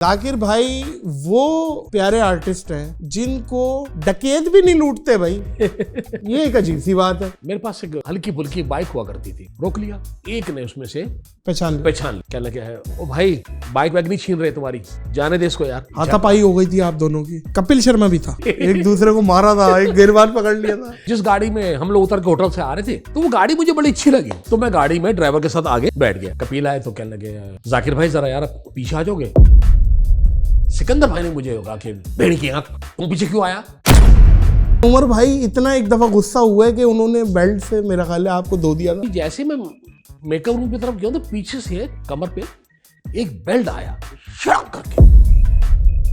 जाकिर भाई वो प्यारे आर्टिस्ट हैं जिनको डकैत भी नहीं लूटते भाई। ये एक अजीब सी बात है। मेरे पास एक हल्की फुल्की बाइक हुआ करती थी, रोक लिया, एक ने उसमें से पहचान क्या लगे है, ओ भाई बाइक वाइक नहीं छीन रहे तुम्हारी, जाने दे इसको यार। हाथापाई हो गई थी आप दोनों की। कपिल शर्मा भी था, एक दूसरे को मारा था, एक गिरबान पकड़ लिया था। जिस गाड़ी में हम लोग उतर के होटल से आ रहे थे तो वो गाड़ी मुझे बड़ी अच्छी लगी, तो मैं गाड़ी में ड्राइवर के साथ आगे बैठ गया। कपिल आए तो कहने लगे, जाकिर भाई जरा यार पीछे आ जाओगे। सिकंदर भाई ने मुझे कहा कि भेड़ की आंख, तुम पीछे क्यों आया? उमर भाई इतना एक दफा गुस्सा हुआ है कि उन्होंने बेल्ट से मेरा ख्याल है आपको दो दिया था। जैसे मैं मेकअप रूम की तरफ गया तो पीछे से कमर पे एक बेल्ट आया शड़क करके।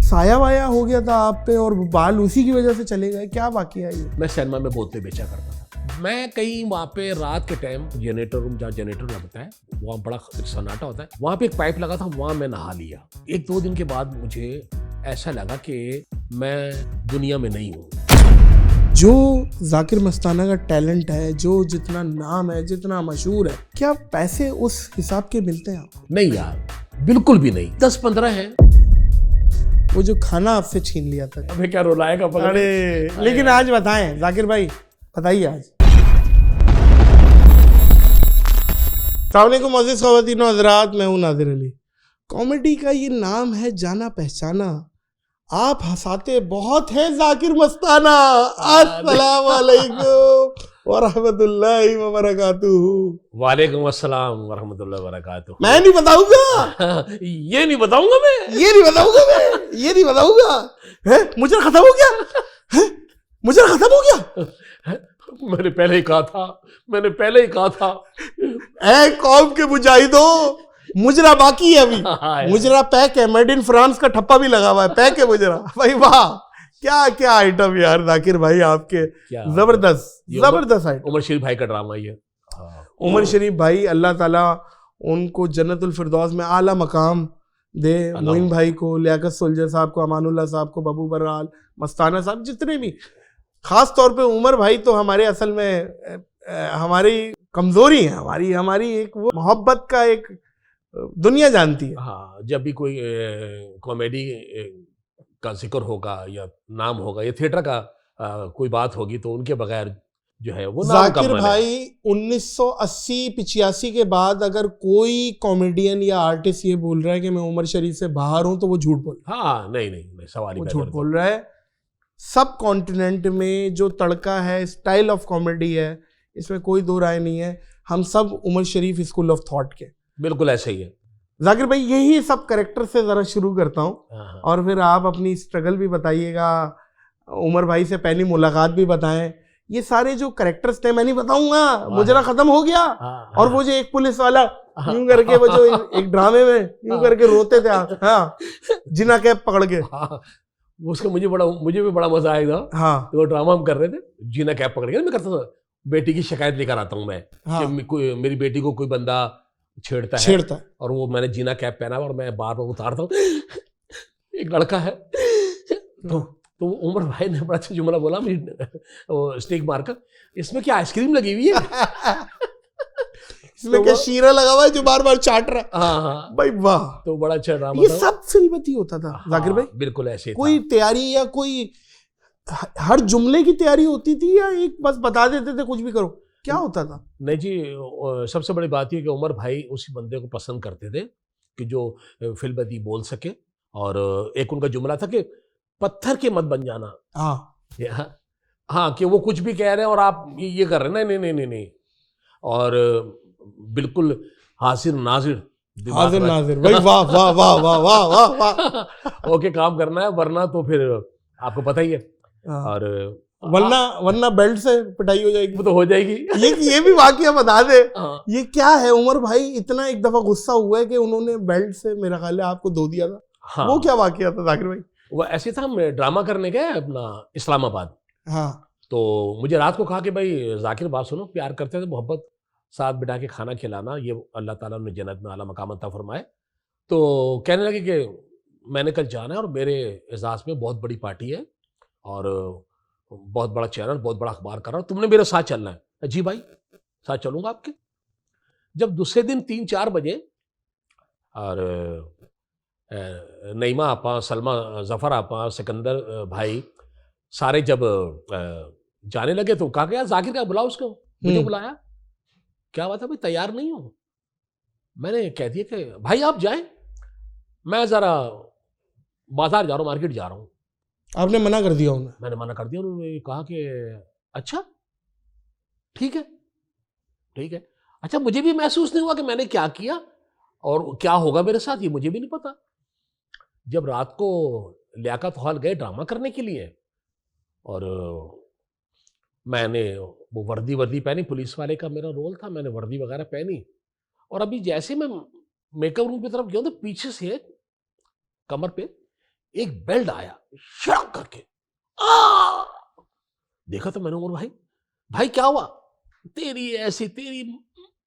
साया वाया हो गया था आप पे और बाल उसी की वजह से चले गए, क्या वाकया है ये? मैं सिनेमा में बोतलें बेचा करता था। मैं कहीं वहाँ पे रात के टाइम जनरेटर रूम, जहाँ जनरेटर लगता है वहाँ बड़ा सन्नाटा होता है, वहाँ पे एक पाइप लगा था, वहाँ मैं नहा लिया। एक दो दिन के बाद मुझे ऐसा लगा कि मैं दुनिया में नहीं हूँ। जो जाकिर मस्ताना का टैलेंट है, जो जितना नाम है, जितना मशहूर है, क्या पैसे उस हिसाब के मिलते हैं आपको? नहीं यार, बिल्कुल भी नहीं। 10-15 है। वो जो खाना आपसे छीन लिया था। अबे क्या रुलाएगा? अरे लेकिन आज बताएं जाकिर भाई, बताइए आज। अस्सलामुअलैकुम अज़ीज़ ख़वातीन व हज़रात, मैं हूं नादिर अली। कॉमेडी का ये नाम है जाना पहचाना, आप हंसाते बहुत है जाकिर मस्ताना। अस्सलाम वालेकुम व रहमतुल्लाहि व बरकातुहू। वालेकुम अस्सलाम व रहमतुल्लाहि व बरकातुहू। मैं नहीं बताऊंगा, ये नहीं बताऊंगा मैं, ये नहीं बताऊंगा मैं, ये नहीं बताऊंगा। है मुझे खत्म हो गया, है मुझे खत्म हो गया। मैंने पहले ही कहा था। ऐ कौम के मुजाहिदों, मुजरा बाकी है अभी। मुजरा पैक है, मेड इन फ्रांस का ठप्पा भी लगा हुआ है, पैक है मुजरा भाई। वाह क्या क्या आइटम यार जाकिर भाई आपके, जबरदस्त आइटम। उमर शरीफ भाई का ड्रामा ये। उमर शरीफ भाई, अल्लाह ताला उनको जन्नतुल फिरदौस में आला मकाम दे। मोइन भाई को, लियाकत सोल्जर साहब को, अमानुल्लाह साहब को, बबू बरहाल, मस्ताना साहब, जितने भी, खास तौर पे उमर भाई तो हमारे असल में हमारी कमजोरी है, हमारी एक वो मोहब्बत का एक दुनिया जानती है। हाँ, जब भी कोई कॉमेडी का जिक्र होगा या नाम होगा या थिएटर का कोई बात होगी तो उनके बगैर जो है वो नाम जाकिर भाई 1980-85 के बाद अगर कोई कॉमेडियन या आर्टिस्ट ये बोल रहा है कि मैं उमर शरीफ से बाहर हूं तो वो झूठ बोल रहा है। हाँ, नहीं सवाल ही वो झूठ बोल रहा है। सब कॉन्टिनेंट में जो तड़का है, स्टाइल ऑफ कॉमेडी है, इसमें कोई दो राय नहीं है। हम सब उमर शरीफ स्कूल ऑफ थॉट के, बिल्कुल ऐसे ही है। जाकिर भाई यही सब कैरेक्टर से जरा शुरू करता हूँ और फिर आप अपनी स्ट्रगल भी बताइएगा, उमर भाई से पहली मुलाकात भी बताएं। ये सारे जो कैरेक्टर्स थे मैं नहीं बताऊंगा, मुजरा खत्म हो गया। और वो जो एक पुलिस वाला यूं करके, वो जो एक ड्रामे में यूं करके रोते थे, हाँ, जिना कैप पकड़ के, उसका मुझे भी बड़ा मजा आएगा। हाँ, तो वो ड्रामा हम कर रहे थे, जीना कैप पकड़ के। मैं करता था, बेटी की शिकायत लेकर आता हूँ मैं, कि मेरी बेटी को कोई बंदा छेड़ता है और वो मैंने जीना कैप पहना और मैं बार बार उतारता हूँ, एक लड़का है। तो उमर भाई ने बड़ा अच्छा जुमला बोला, वो स्टिक मारकर, इसमें क्या आइसक्रीम लगी हुई है? इसमें क्या शीरा लगा हुआ है जो बार बार चाट रहा है? हाँ भाई वाह, तो बड़ा अच्छा ड्रामा ये सब फिल्मती होता था। जाकिर भाई बिल्कुल ऐसे कोई तैयारी या कोई हर जुमले की तैयारी होती थी या एक बस बता देते थे कुछ भी करो, क्या होता था? नहीं जी, सबसे बड़ी बात ये कि उमर भाई उसी बंदे को पसंद करते थे कि जो फिल्मती बोल सके। और एक उनका जुमला था कि पत्थर के मत बन जाना। हाँ, कि वो कुछ भी कह रहे हैं और आप ये कर रहे हैं, नहीं। और बिल्कुल हाजिर नाजिर भाई, वाह वाह वाह वाह वाह वाह वाह। ओके, काम करना है, वरना तो फिर आपको पता ही है। और वरना बेल्ट से पिटाई हो जाएगी। वो तो हो जाएगी। ये भी वाकया बता दे। ये क्या है उमर भाई, इतना एक दफा गुस्सा हुआ है कि उन्होंने बेल्ट से मेरा ख्याल है आपको दो दिया था। हाँ, वो क्या वाकया था जाकिर भाई? वो ऐसे था, हम ड्रामा करने गए अपना इस्लामाबाद। हाँ, तो मुझे रात को कहा कि भाई जाकिर बात सुनो, प्यार करते थे, मोहब्बत साथ बिठा के खाना खिलाना, ये अल्लाह ताला ने जन्नत में आला मकाम अता फरमाए। तो कहने लगे कि मैंने कल जाना है और मेरे एजाज में बहुत बड़ी पार्टी है और बहुत बड़ा चैनल, बहुत बड़ा अखबार कर रहा हूँ, तुमने मेरे साथ चलना है। जी भाई, साथ चलूंगा आपके। जब दूसरे दिन 3-4 बजे और नईमा आपा, सलमा, जफ़र आपा, सिकंदर भाई सारे जब जाने लगे तो कहा गया जाकिर का बुलाओ उसको। मुझे बुलाया, क्या बात है भाई, तैयार नहीं हो? मैंने कह दिया कि भाई आप जाएं, मैं ज़रा बाजार जा रहा हूँ, मार्केट जा रहा हूँ। आपने मना कर दिया उन्हें? मैंने मना कर दिया। उन्होंने कहा कि अच्छा ठीक है, ठीक है। अच्छा, मुझे भी महसूस नहीं हुआ कि मैंने क्या किया और क्या होगा मेरे साथ, ये मुझे भी नहीं पता। जब रात को लियाकत हॉल गए ड्रामा करने के लिए, और मैंने वो वर्दी पहनी, पुलिस वाले का मेरा रोल था, मैंने वर्दी वगैरह पहनी, और अभी जैसे मैं मेकअप रूम की तरफ गया तो पीछे से कमर पे एक बेल्ट आया शड़क करके। आ! देखा तो मैंने, उमर भाई क्या हुआ? तेरी ऐसी तेरी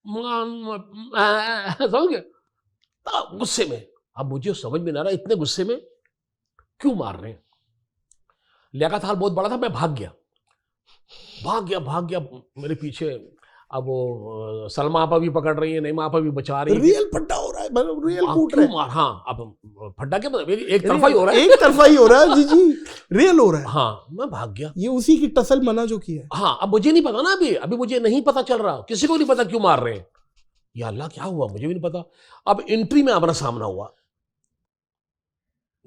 समझ गए? गुस्से में, अब मुझे समझ में ना रहा इतने गुस्से में क्यों मार रहे हैं। लियाकत हॉल बहुत बड़ा था, मैं भाग गया मेरे पीछे। अब वो सलमा आपा भी पकड़ रही है, नईमा आपा भी बचा रही है। रियल फड्डा हो रहा है, मतलब रियल कूट रहे हैं। हाँ, अब फड्डा क्या मतलब, एक तरफा ही हो रहा है। एक तरफा ही हो रहा है जी, रियल हो रहा है। हाँ, मैं भाग गया। ये उसी की टसल मना जो की है। हाँ, अब मुझे नहीं पता ना, अभी मुझे नहीं पता चल रहा, किसी को नहीं पता क्यों मार रहे हैं। या अल्लाह, क्या हुआ मुझे भी नहीं पता। अब एंट्री में आमना सामना हुआ।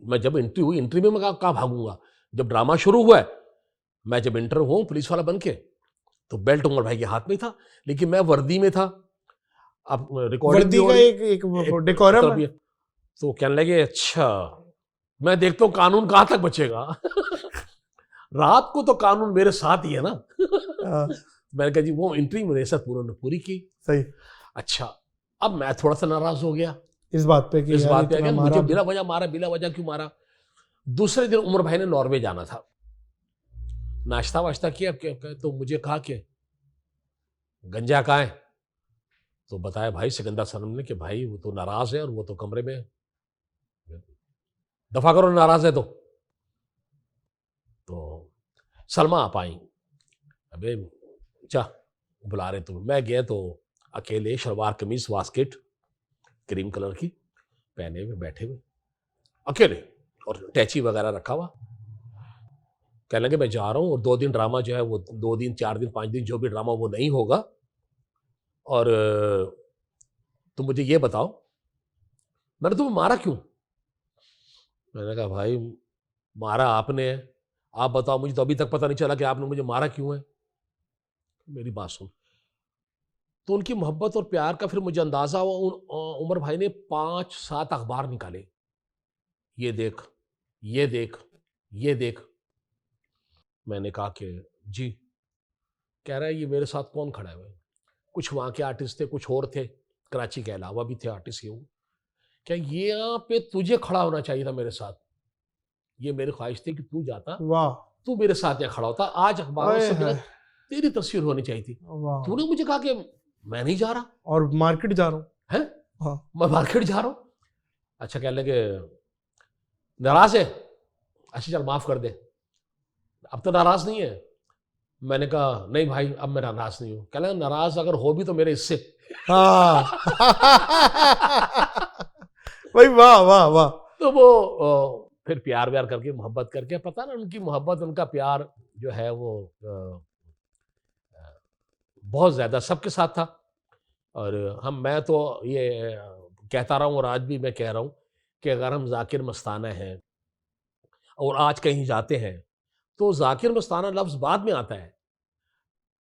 मैं जब एंट्री हुई, एंट्री में मैं कहाँ भागूंगा। जब ड्रामा शुरू हुआ है, मैं जब एंटर हुआ पुलिस वाला बन के, तो बेल्ट उमर भाई के हाथ में था, लेकिन मैं वर्दी में था। अब रिकॉर्डिंग का एक डेकोरम है। तो कहने लगे अच्छा, मैं देखता हूँ कानून कहाँ तक बचेगा। रात को तो कानून मेरे साथ ही है ना। मैंने कहा जी वो एंट्री मेरे साथ पूरी की। सही। अच्छा, अब मैं थोड़ा सा नाराज हो गया इस बात पे कि मुझे बिला वजह मारा, बिला वजह क्यों मारा। दूसरे दिन उमर भाई ने नॉर्वे जाना था, नाश्ता वाश्ता किया, तो मुझे कहा कि गंजा कहाँ है? तो बताया भाई सिकंदर सनम ने कि भाई वो तो नाराज है और वो तो कमरे में है, दफा करो नाराज है तो सलमा आप आई, अबे जा बुला रहे तुम। मैं गया तो अकेले, शलवार कमीज वास्केट क्रीम कलर की पहने हुए बैठे हुए अकेले, और टैची वगैरह रखा हुआ। कहने लगे मैं जा रहा हूँ और 2 दिन ड्रामा जो है वो 2 दिन 4 दिन 5 दिन जो भी ड्रामा वो नहीं होगा, और तुम मुझे ये बताओ मैंने तुम्हें मारा क्यों? मैंने कहा भाई मारा आपने है, आप बताओ, मुझे तो अभी तक पता नहीं चला कि आपने मुझे मारा क्यों है। मेरी बात सुन। तो उनकी मोहब्बत और प्यार का फिर मुझे अंदाजा हुआ। उमर भाई ने 5-7 अखबार निकाले, ये देख, ये देख, ये देख। मैंने कहा कि जी। कह रहा है ये मेरे साथ कौन खड़ा है? कुछ वहाँ के आर्टिस्ट थे, कुछ और थे, कराची के अलावा भी थे आर्टिस्ट। ये क्या ये यहाँ पे तुझे खड़ा होना चाहिए था मेरे साथ, ये मेरी ख्वाहिश थी कि तू जाता, वाह, तू मेरे साथ यहाँ खड़ा होता, आज अखबारों से तेरी तस्वीर होनी चाहिए थी। तूने मुझे कहा कि मैं नहीं जा रहा और मार्केट जा रहा हूँ। है हाँ, मैं मार्केट जा रहा हूँ। अच्छा, कह लगे नाराज है? अच्छा चल माफ कर दे, अब तो नाराज नहीं है। मैंने कहा नहीं भाई अब मैं नाराज नहीं हूँ। कह लगा नाराज अगर हो भी तो मेरे इससे। हाँ। भाई वाह वाह वाह। तो वो फिर प्यार व्यार करके, मोहब्बत करके, पता ना उनकी मोहब्बत, उनका प्यार जो है वो बहुत ज्यादा सबके साथ था। और मैं तो ये कहता रहा हूँ और आज भी मैं कह रहा हूँ कि अगर हम जाकिर मस्ताना हैं और आज कहीं जाते हैं तो जाकिर मस्ताना लफ्ज़ बाद में आता है।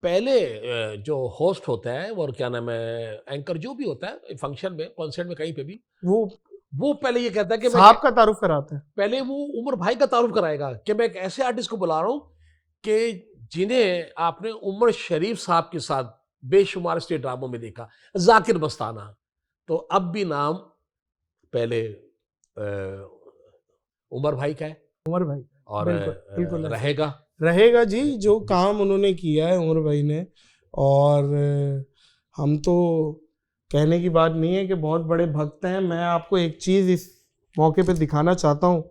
पहले जो होस्ट होता है और क्या नाम है, एंकर जो भी होता है फंक्शन में, कॉन्सर्ट में, कहीं पे भी, वो पहले ये कहता है कि साहब का तारुफ कराता है। पहले वो उमर भाई का तारुफ कराएगा कि मैं एक ऐसे आर्टिस्ट को बुला रहा हूँ कि जिन्हें आपने उमर शरीफ साहब के साथ बेशुमार स्टेज ड्रामों में देखा, जाकिर मस्ताना। तो अब भी नाम पहले उमर भाई का है, उमर भाई, और बिल्कुल रहेगा जी। जो काम उन्होंने किया है उमर भाई ने, और हम तो कहने की बात नहीं है कि बहुत बड़े भक्त हैं। मैं आपको एक चीज़ इस मौके पे दिखाना चाहता हूँ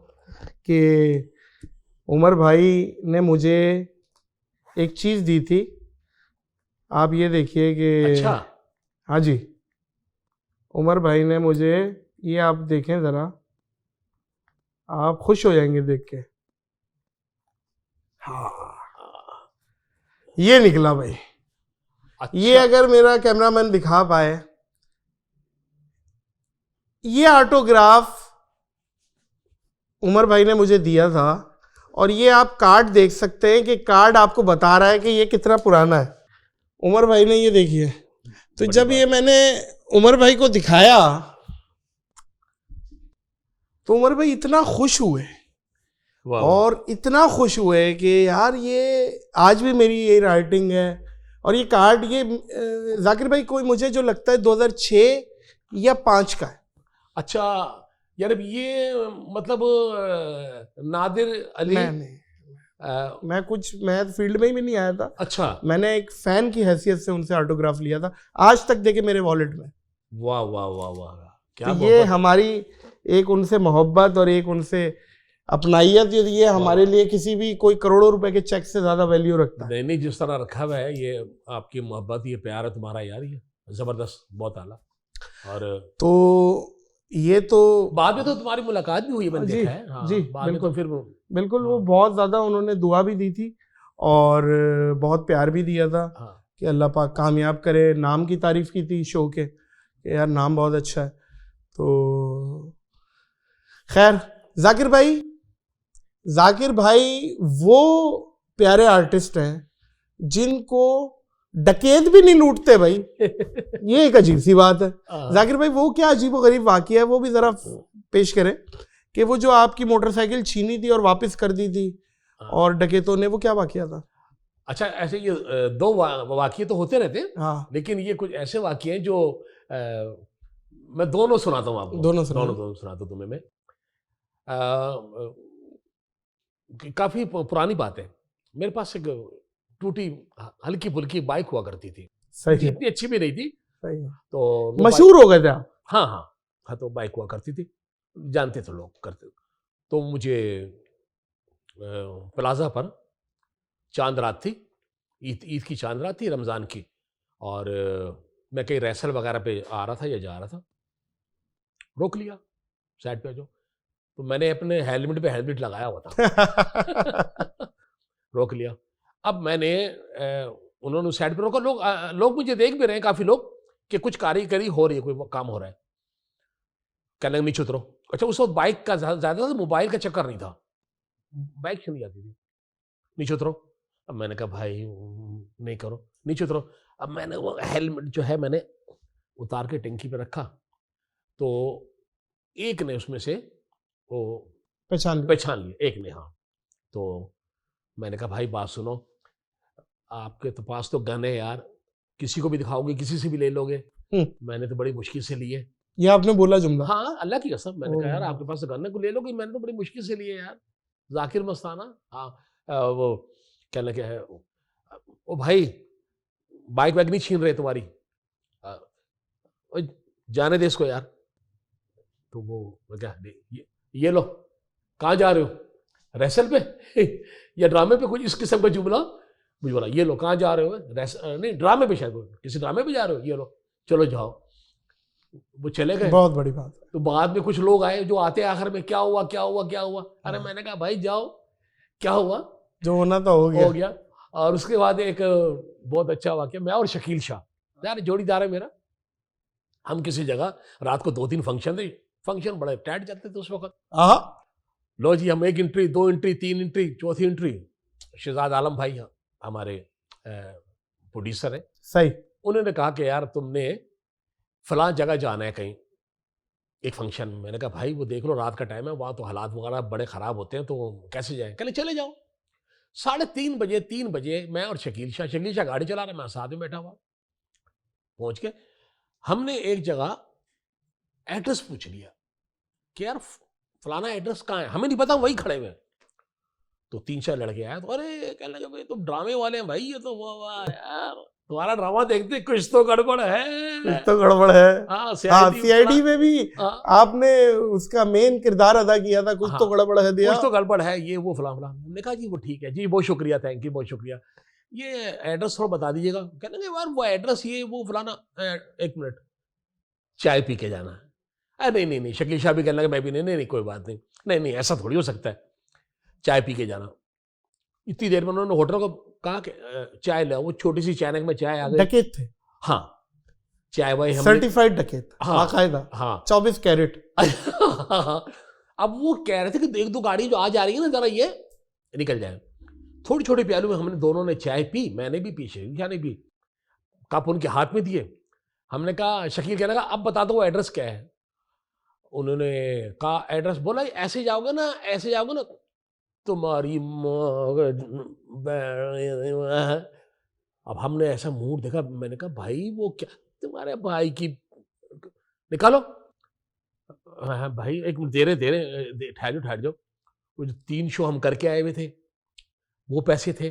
कि उमर भाई ने मुझे एक चीज़ दी थी, आप ये देखिए कि अच्छा, हाँ जी, उमर भाई ने मुझे, ये आप देखें ज़रा, आप खुश हो जाएंगे देख के। हाँ, ये निकला भाई। अच्छा। ये अगर मेरा कैमरामैन दिखा पाए, ये ऑटोग्राफ उमर भाई ने मुझे दिया था, और ये आप कार्ड देख सकते हैं कि कार्ड आपको बता रहा है कि ये कितना पुराना है। उमर भाई ने ये देखिए। तो जब ये मैंने उमर भाई को दिखाया तो उमर भाई इतना खुश हुए, और इतना खुश हुए कि यार ये आज भी मेरी ये राइटिंग है। और ये कार्ड, ये जाकिर भाई कोई मुझे जो लगता है 2006 या 5 का है। अच्छा यार, ये मतलब नादिर अली। मैं फील्ड में ही नहीं आया था। अच्छा। मैंने एक फैन की हैसियत से उनसे ऑटोग्राफ लिया था, आज तक देखे मेरे वॉलेट में। वाह वाह वाह वाह, क्या तो ये हमारी एक उनसे मोहब्बत और एक उनसे अपनाइयत, ये हमारे लिए किसी भी कोई करोड़ों रुपए के चेक से ज्यादा वैल्यू रखता है। नहीं, जिस तरह रखा हुआ है ये आपकी मोहब्बत, ये प्यार है तुम्हारा यार, ये जबरदस्त, बहुत आला। और तो ये तो बाद में तो तुम्हारी मुलाकात भी हुई, मैंने देखा है। हाँ, जी बाद में तो फिर बिल्कुल। वो बहुत ज्यादा उन्होंने दुआ भी दी थी और बहुत प्यार भी दिया था कि अल्लाह पाक कामयाब करे। नाम की तारीफ की थी शो के कि यार नाम बहुत अच्छा है। तो खैर, जाकिर भाई वो प्यारे आर्टिस्ट हैं जिनको डकैत भी नहीं लूटते भाई। ये एक अजीब सी बात है। जाकिर भाई वो क्या अजीब और गरीब वाकया है, वो भी जरा पेश करें कि वो जो आपकी मोटरसाइकिल छीनी थी और वापस कर दी थी और डकैतों ने, वो क्या वाकया था? अच्छा, ऐसे ये दो वाकये तो होते रहते हैं। हाँ, लेकिन ये कुछ ऐसे वाकये हैं जो मैं दोनों सुनाता हूँ आपको। दोनों सुनाता हूँ तुम्हें मैं। काफी पुरानी बात है। मेरे पास एक टूटी हल्की फुल्की बाइक हुआ करती थी। सही, इतनी अच्छी भी नहीं थी। सही है। तो मशहूर हो गए थे आप? हाँ, तो बाइक हुआ करती थी, जानते थे लोग, करते। तो मुझे प्लाजा पर चांद रात थी, ईद की चांद रात थी, रमज़ान की, और मैं कहीं रेसल वगैरह पे आ रहा था या जा रहा था। रोक लिया, साइड पे जो, तो मैंने अपने हेलमेट पे हेलमेट लगाया हुआ था। रोक लिया। अब मैंने उन्होंने साइड पे रोका। लोग मुझे देख भी रहे हैं, काफ़ी लोग, कि कुछ कारीगरी हो रही है, कोई काम हो रहा है। कहने लगे नीचे उतरो। अच्छा, उस वक्त बाइक का ज़्यादा मोबाइल का चक्कर नहीं था, बाइक चली जाती थी। नीचे उतरो। अब मैंने कहा भाई नहीं करो, नीचे उतरो। अब मैंने वो हेलमेट जो है मैंने उतार के टंकी पे रखा, तो एक ने उसमें से वो पहचान लिया, एक ने। हाँ, तो मैंने कहा भाई बात सुनो, आपके तो पास तो गन है यार, किसी को भी दिखाओगे, किसी से भी ले लोगे। मैंने तो बड़ी मुश्किल से लिए। ये आपने बोला जुमला? हाँ, अल्लाह की कसम। मैंने कहा यार आपके पास तो गन है, को ले लोगे, मैंने तो बड़ी मुश्किल से लिए यार। जाकिर मस्ताना। हाँ, वो क्या लगे है, ओ भाई बाइक नहीं छीन रहे तुम्हारी, जाने दे इसको यार। तो वो क्या, ये लो, कहाँ जा रहे हो, रेसल पे या ड्रामे पे, कुछ इस किस्म का जुमला। मुझे बोला ये लो, कहाँ जा रहे हो? नहीं, ड्रामे पे, शायद किसी ड्रामे पे जा रहे हो, ये लो, चलो जाओ। वो चले गए। बहुत बड़ी बात है। तो बाद में कुछ लोग आए, जो आते आखिर में, क्या हुआ क्या हुआ क्या हुआ। अरे मैंने कहा भाई जाओ, क्या हुआ, जो होना था हो गया। और उसके बाद एक बहुत अच्छा वाकया, मैं और शकील शाह, यार जोड़ीदार है मेरा, हम किसी जगह रात को 2-3 फंक्शन थे, फंक्शन बड़े टाइट जाते थे उस वक्त। लो जी, हम 1 एंट्री, 2 एंट्री, 3 एंट्री, चौथी एंट्री, शहजाद आलम भाई हमारे प्रोड्यूसर है, सही, उन्होंने कहा कि यार तुमने फलां जगह जाना है कहीं, एक फंक्शन में। मैंने कहा भाई वो देख लो, रात का टाइम है, वहाँ तो हालात वगैरह बड़े ख़राब होते हैं, तो कैसे जाएं? कहले चले जाओ। 3:30 बजे मैं और शकील शाह गाड़ी चला रहे, मैं साथ में बैठा हुआ। पहुँच के हमने एक जगह एड्रेस पूछ लिया कि यार फलाना एड्रेस कहाँ है, हमें नहीं पता, वही खड़े हुए। तो 3-4 लड़के आए, तो अरे कहने लगे भाई तुम ड्रामे वाले हैं भाई, ये तो वाह यार तुम्हारा ड्रामा देखते कुछ तो गड़बड़ है। हाँ, सीआईडी में भी आपने उसका मेन किरदार अदा किया था, कुछ तो गड़बड़ है दिया, कुछ तो गड़बड़ है, ये वो फलाना। हमने कहा जी वो ठीक है जी, बहुत शुक्रिया, थैंक यू, बहुत शुक्रिया, ये एड्रेस थोड़ा बता दीजिएगा। कहने लगे यार वो एड्रेस ये वो फलाना। 1 मिनट, चाय पी के जाना है। नहीं नहीं नहीं, शकील शाह भी कहने लगे, मैं भी नहीं नहीं नहीं कोई बात नहीं, नहीं नहीं ऐसा थोड़ी हो सकता है, चाय पी के जाना। इतनी देर में उन्होंने होटल को कहा कि चाय लाओ, वो छोटी सी चायनक में चाय आ गई। डकैत थे? हाँ, चाय वाई सर्टिफाइड डकैत, हाँ बाकायदा, हाँ 24 कैरेट। अब वो कह रहे थे कि एक दो गाड़ी जो आ जा रही है ना, जरा ये निकल जाए। थोड़ी छोटी प्यालू में हमने दोनों ने चाय पी, मैंने भी पी, शकील शाह ने भी, कप उनके हाथ में दिए। हमने कहा, शकील कहने लगा अब बता दो वो एड्रेस क्या है। उन्होंने कहा एड्रेस, बोला ऐसे जाओगे ना, ऐसे जाओगे ना, तुम्हारी अब हमने ऐसा मूड देखा, मैंने कहा भाई वो क्या, तुम्हारे भाई की निकालो। हाँ भाई एक मिनट, दे रहे ठहर जाओ। वो जो 3 शो हम करके आए हुए थे, वो पैसे थे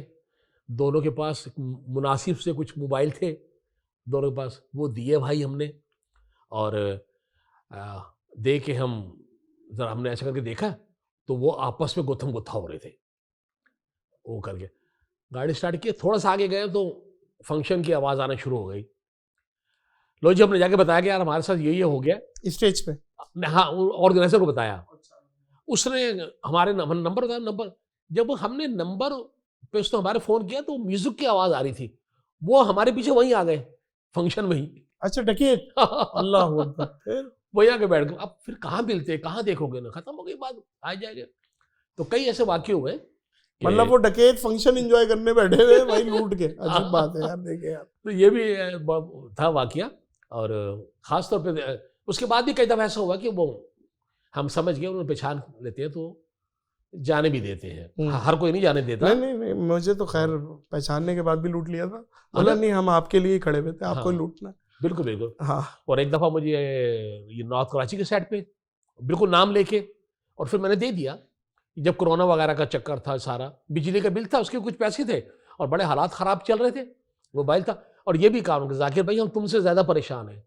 दोनों के पास, मुनासिब से कुछ मोबाइल थे दोनों के पास, वो दिए भाई हमने। और दे के हम जरा हमने ऐसा करके देखा तो वो आपस में गुत्थम गुत्था हो रहे थे। वो करके गाड़ी स्टार्ट की, थोड़ा सा आगे गए तो फंक्शन की आवाज़ आना शुरू हो गई। लो जी, हमने जाके बताया कि यार हमारे साथ ये हो गया स्टेज पे। हाँ, ऑर्गेनाइजर को बताया, उसने हमारे नंबर बताया। नंबर जब हमने नंबर पे उसने हमारे फ़ोन किया तो म्यूजिक की आवाज़ आ रही थी, वो हमारे पीछे वहीं आ गए फंक्शन में ही। अच्छा, डकैत। अल्लाह अकबर। फिर वहीं आके बैठ गए। अब फिर कहाँ मिलते, कहाँ देखोगे ना, खत्म हो गई बात, आ जाएगा। तो कई ऐसे वाक्य हुए, मतलब वो डकैत फंक्शन एंजॉय करने बैठे हुए भाई लूट के। अजीब बात है यार, देखे यार। तो ये भी था वाकया। और ख़ास तौर पे उसके बाद भी कई दफ़ा ऐसा हुआ कि वो हम समझ गए, उन्हें पहचान लेते हैं तो जाने भी देते हैं। हर कोई नहीं जाने देता। नहीं नहीं नहीं, मुझे तो खैर पहचानने के बाद भी लूट लिया था। बोला नहीं, हम आपके लिए खड़े हुए थे, आपको लूटना। बिल्कुल बिल्कुल। हाँ। और एक दफ़ा मुझे ये नॉर्थ कराची के साइड पे बिल्कुल नाम लेके, और फिर मैंने दे दिया जब कोरोना वगैरह का चक्कर था सारा, बिजली का बिल था, उसके कुछ पैसे थे और बड़े हालात ख़राब चल रहे थे, मोबाइल था। और ये भी कहा कि जाकिर भाई हम तुमसे ज़्यादा परेशान हैं।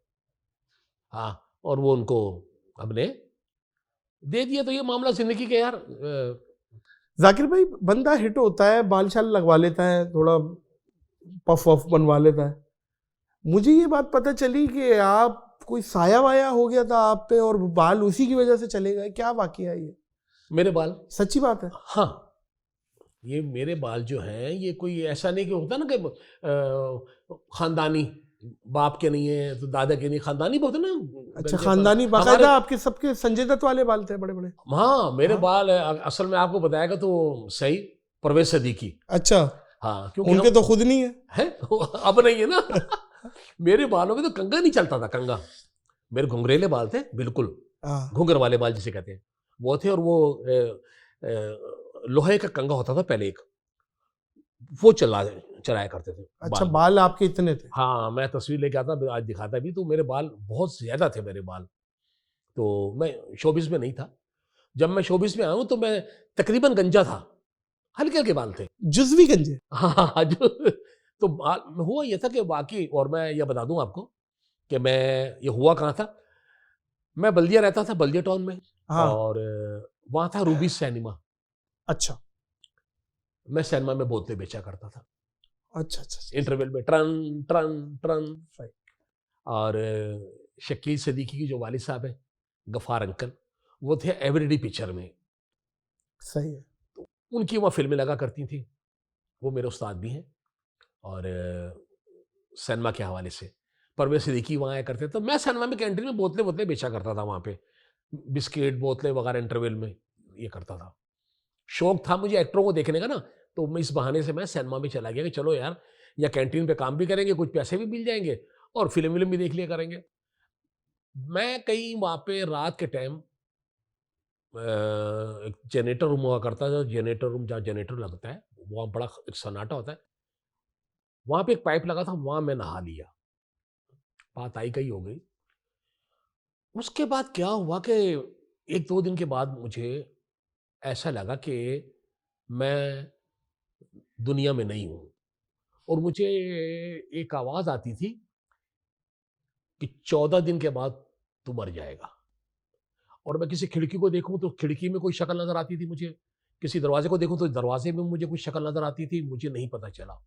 हाँ, और वो उनको हमने दे दिया। तो ये मामला ज़िंदगी के यार। जाकिर भाई, बंदा हिट होता है, बाल शाल लगवा लेता है, थोड़ा पफ वफ बनवा लेता है। मुझे ये बात पता चली कि आप कोई साया वाया हो गया था आप पे और बाल उसी की वजह से चले गए, क्या वाकया है ये? मेरे बाल? सच्ची बात है? हाँ, ये मेरे बाल जो हैं, ये कोई ऐसा नहीं कि होता ना कि खानदानी, बाप के नहीं है तो दादा के नहीं, खानदानी बोलते ना। अच्छा, खानदानी बाकायदा आपके सबके संजय दत्त वाले बाल थे बड़े बड़े? हाँ, मेरे बाल असल में आपको बताएगा तो सही, परवेज सदीकी। अच्छा। हाँ, क्योंकि उनके तो खुद नहीं है अब नहीं है ना। मेरे बालों में तो कंगा नहीं चलता था, कंगा। मेरे घुंघरेले बाल थे, बिल्कुल घुंघर वाले बाल जिसे कहते हैं, वो थे। और वो लोहे का कंगा होता था पहले एक, वो चलाया करते थे। अच्छा, बाल आपके इतने थे? हाँ, मैं तस्वीर लेके आता, आज दिखाता भी। तो मेरे बाल बहुत ज्यादा थे मेरे बाल। तो मैं शोबिस में नहीं था। जब मैं शोबिस में आया हूँ तो मैं तकरीबन गंजा था, हल्के हल्के बाल थे, जुज़वी गंजे। हाँ तो बाल हुआ ये था कि बाकी, और मैं ये बता दूं आपको कि मैं ये हुआ कहाँ था। मैं बल्दिया रहता था, बल्दिया टाउन में। हाँ। और वहाँ था रूबी सिनेमा। अच्छा। मैं सिनेमा में बोतलें बेचा करता था। अच्छा अच्छा। इंटरवल में ट्रन ट्रन ट्रन। और शकील सदीकी की जो वालिद साहब है, गफ़ार अंकल, वो थे एवरीडे पिक्चर में। सही है। तो उनकी वहाँ फिल्में लगा करती थी, वो मेरे उस्ताद भी हैं। और सिनेमा के हवाले से परवेज सिद्दीकी वहाँ आया करते, तो मैं सिनेमा में कैंटीन में बोतलें बेचा करता था वहाँ पे, बिस्किट बोतलें वगैरह इंटरवल में ये करता था। शौक था मुझे एक्टरों को देखने का ना, तो मैं इस बहाने से मैं सिनेमा में चला गया कि चलो यार, या कैंटीन पे काम भी करेंगे, कुछ पैसे भी मिल जाएंगे और फिल्म भी देख लिया करेंगे। मैं कहीं वहाँ पे रात के टाइम एक जनरेटर रूम हुआ करता था, जनरेटर रूम जहाँ जनरेटर लगता है, वहाँ बड़ा एक सन्नाटा होता है, वहाँ पे एक पाइप लगा था, वहाँ मैं नहा लिया। बात आई कहीं हो गई। उसके बाद क्या हुआ कि 1-2 दिन के बाद मुझे ऐसा लगा कि मैं दुनिया में नहीं हूँ, और मुझे एक आवाज़ आती थी कि 14 दिन के बाद तू मर जाएगा। और मैं किसी खिड़की को देखूं तो खिड़की में कोई शक्ल नज़र आती थी मुझे, किसी दरवाजे को देखूं तो दरवाजे में मुझे कुछ शक्ल नज़र आती थी, मुझे नहीं पता चला।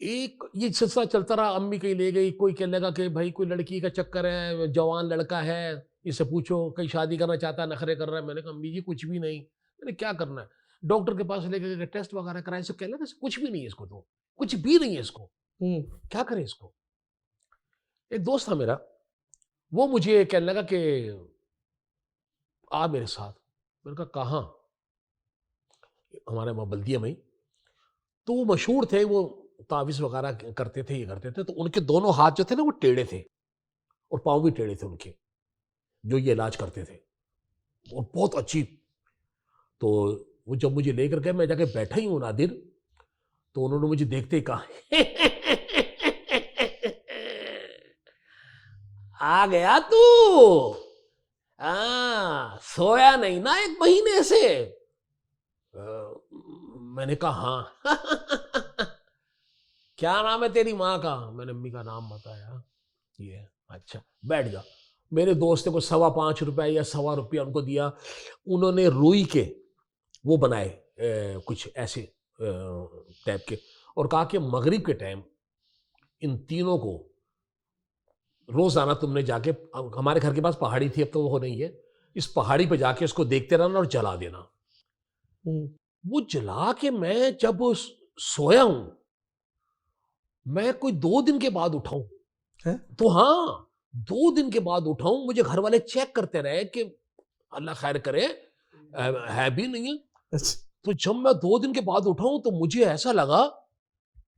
एक ये सिलसिला चलता रहा, अम्मी कहीं ले गई, कोई कहने लगा कि भाई कोई लड़की का चक्कर है, जवान लड़का है, इससे पूछो, कहीं शादी करना चाहता है, नखरे कर रहा है। मैंने कहा अम्मी जी कुछ भी नहीं। मैंने क्या करना है, डॉक्टर के पास लेके गए, टेस्ट वगैरह कराए, सब कहने लगा कुछ भी नहीं है इसको, तो कुछ भी नहीं है इसको, क्या करें इसको। एक दोस्त था मेरा, वो मुझे कहने लगा कि आ मेरे साथ। मैंने कहा कहाँ? हमारे वहाँ बल्दिया में ही। तो वो मशहूर थे, वो तावीज़ वगैरह करते थे, ये करते थे। तो उनके दोनों हाथ जो थे ना वो टेढ़े थे और पाँव भी टेढ़े थे उनके, जो ये इलाज करते थे, और बहुत अच्छी। तो वो जब मुझे लेकर गए, मैं जाके बैठा ही हूँ नादिर, तो उन्होंने मुझे देखते ही कहा आ गया तू, सोया नहीं ना 1 महीने से। मैंने कहा हाँ। क्या नाम है तेरी माँ का? मैंने अम्मी का नाम बताया। ये अच्छा, बैठ जा। मेरे दोस्त को 5.25 रुपए या 1.25 रुपया उनको दिया। उन्होंने रुई के वो बनाए कुछ ऐसे टाइप के, और कहा कि मगरिब के टाइम इन तीनों को रोजाना तुमने जाके, हमारे घर के पास पहाड़ी थी, अब तो वो नहीं है, इस पहाड़ी पे जाके इसको देखते रहना और जला देना। वो जला के मैं जब सोया हूं, मैं कोई 2 दिन के बाद उठाऊं, तो हाँ 2 दिन के बाद उठाऊं, मुझे घर वाले चेक करते रहे कि अल्लाह खैर करे है भी नहीं है। तो जब मैं 2 दिन के बाद उठाऊं तो मुझे ऐसा लगा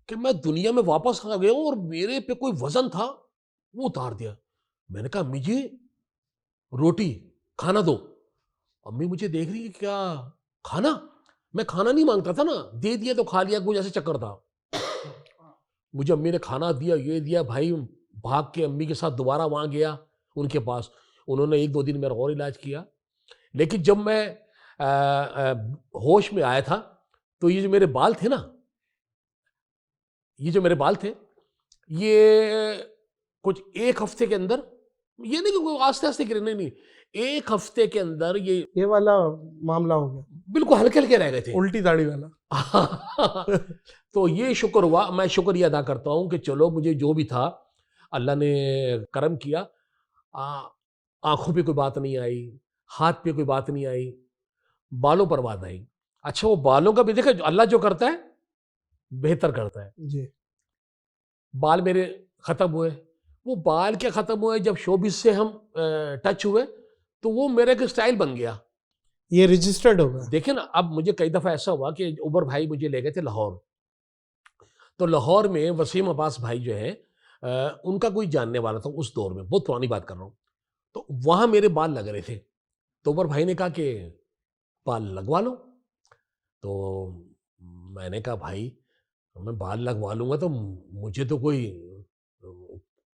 कि मैं दुनिया में वापस आ गया हूं, और मेरे पे कोई वजन था वो उतार दिया। मैंने कहा अम्मी जी रोटी खाना दो। अम्मी मुझे देख रही है, क्या खाना? मैं खाना नहीं मांगता था ना, दे दिया तो खा लिया, कुछ ऐसे चक्कर था। मुझे अम्मी ने खाना दिया, ये दिया, भाई भाग के अम्मी के साथ दोबारा वहां गया उनके पास। उन्होंने 1-2 दिन मेरा और इलाज किया। लेकिन जब मैं होश में आया था, तो ये जो मेरे बाल थे ना, ये कुछ 1 हफ्ते के अंदर, ये नहीं कि आस्ते आस्ते गिरे, नहीं, 1 हफ्ते के अंदर ये वाला मामला हो गया। बिल्कुल हल्के हल्के रह गए थे, उल्टी दाढ़ी वाला। तो ये शुक्र हुआ, मैं शुक्रिया अदा करता हूं कि चलो मुझे जो भी था अल्लाह ने करम किया। आंखों पे कोई बात नहीं आई, हाथ पे कोई बात नहीं आई, बालों पर बात आई। अच्छा, वो बालों का भी देखा, अल्लाह जो करता है बेहतर करता है जी। बाल मेरे खत्म हुए। वो बाल क्या खत्म हुए, जब शोबिस से हम टच हुए तो वो मेरे का स्टाइल बन गया। ये रजिस्टर्ड होगा। देखिए ना, अब मुझे कई दफा ऐसा हुआ कि उबर भाई मुझे ले गए थे लाहौर। तो लाहौर में वसीम अब्बास भाई जो है, उनका कोई जानने वाला था उस दौर में, बहुत पुरानी बात कर रहा हूँ। तो वहां मेरे बाल लग रहे थे, तो उबर भाई ने कहा कि बाल लगवा लो। तो मैंने कहा भाई मैं बाल लगवा लूंगा तो मुझे तो कोई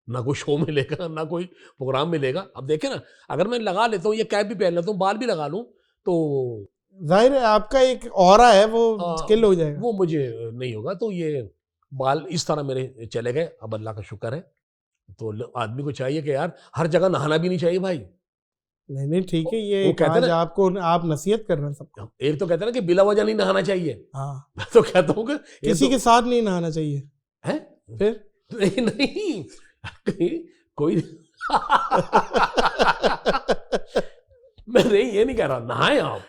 ना कोई शो मिलेगा ना कोई प्रोग्राम मिलेगा। अब देखे ना, अगर मैं लगा लेता हूँ, ये कैप भी पहन लेता हूँ, बाल भी लगा लूँ, तो जाहिर है आपका एक ऑरा है वो किल हो जाएगा, वो मुझे नहीं होगा। तो ये बाल इस तरह मेरे चले गए। अब अल्लाह का शुक्र है। तो आदमी को चाहिए कि यार हर जगह नहाना भी नहीं चाहिए भाई। नहीं ठीक है, ये कहते हैं आपको, आप नसीहत कर रहे हैं सबको। एक तो कहते हैं ना कि बिला वजह नहीं नहाना चाहिए। हाँ, मैं तो कहता हूँ कि किसी के साथ नहीं नहाना चाहिए है। फिर नहीं कोई मैं नहीं, ये नहीं कह रहा नहाए आप।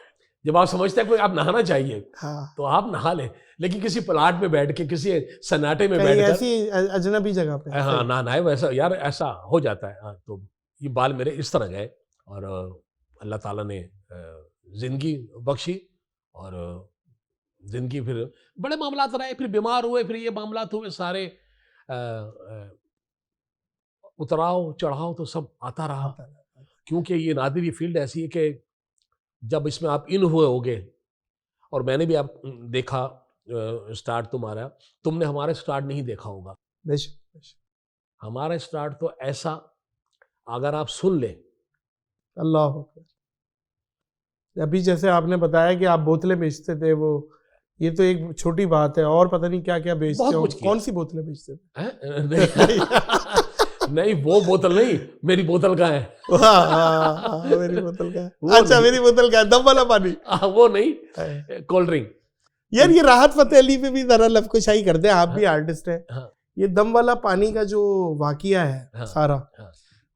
जब आप समझते हैं कोई आप नहाना चाहिए, हाँ, तो आप नहा लें, लेकिन किसी प्लाट में बैठ के, किसी सन्नाटे में बैठ कर, ऐसी अजनबी जगह पे, हाँ ना नहाए। वैसा यार ऐसा हो जाता है। हाँ, तो ये बाल मेरे इस तरह गए, और अल्लाह ताला ने जिंदगी बख्शी, और जिंदगी फिर बड़े मामलात रहे, फिर बीमार हुए, फिर ये मामलात हुए सारे, उतराव चढ़ाव तो सब आता रहा। क्योंकि ये नादिर, ये फील्ड ऐसी है कि जब इसमें आप इन हुए होगे, और मैंने भी आप देखा स्टार्ट तुम्हारा, तुमने हमारा स्टार्ट नहीं देखा होगा। हमारा स्टार्ट तो ऐसा, अगर आप सुन ले, अल्लाह, अभी जैसे आपने बताया कि आप बोतलें बेचते थे, वो ये तो एक छोटी बात है, और पता नहीं क्या क्या बेचते हो। कौन सी बोतलें बेचते थे? नहीं वो बोतल नहीं, मेरी बोतल का है। मेरी बोतल का है। अच्छा, मेरी बोतल का है, दम वाला पानी। वो नहीं, कोल्ड ड्रिंक। यार ये राहत फतेह अली पे भी जरा लफ्ज़शाही कर दे, आप भी आर्टिस्ट हैं। हाँ, ये दम वाला पानी का जो वाकिया है हाँ, सारा, हाँ,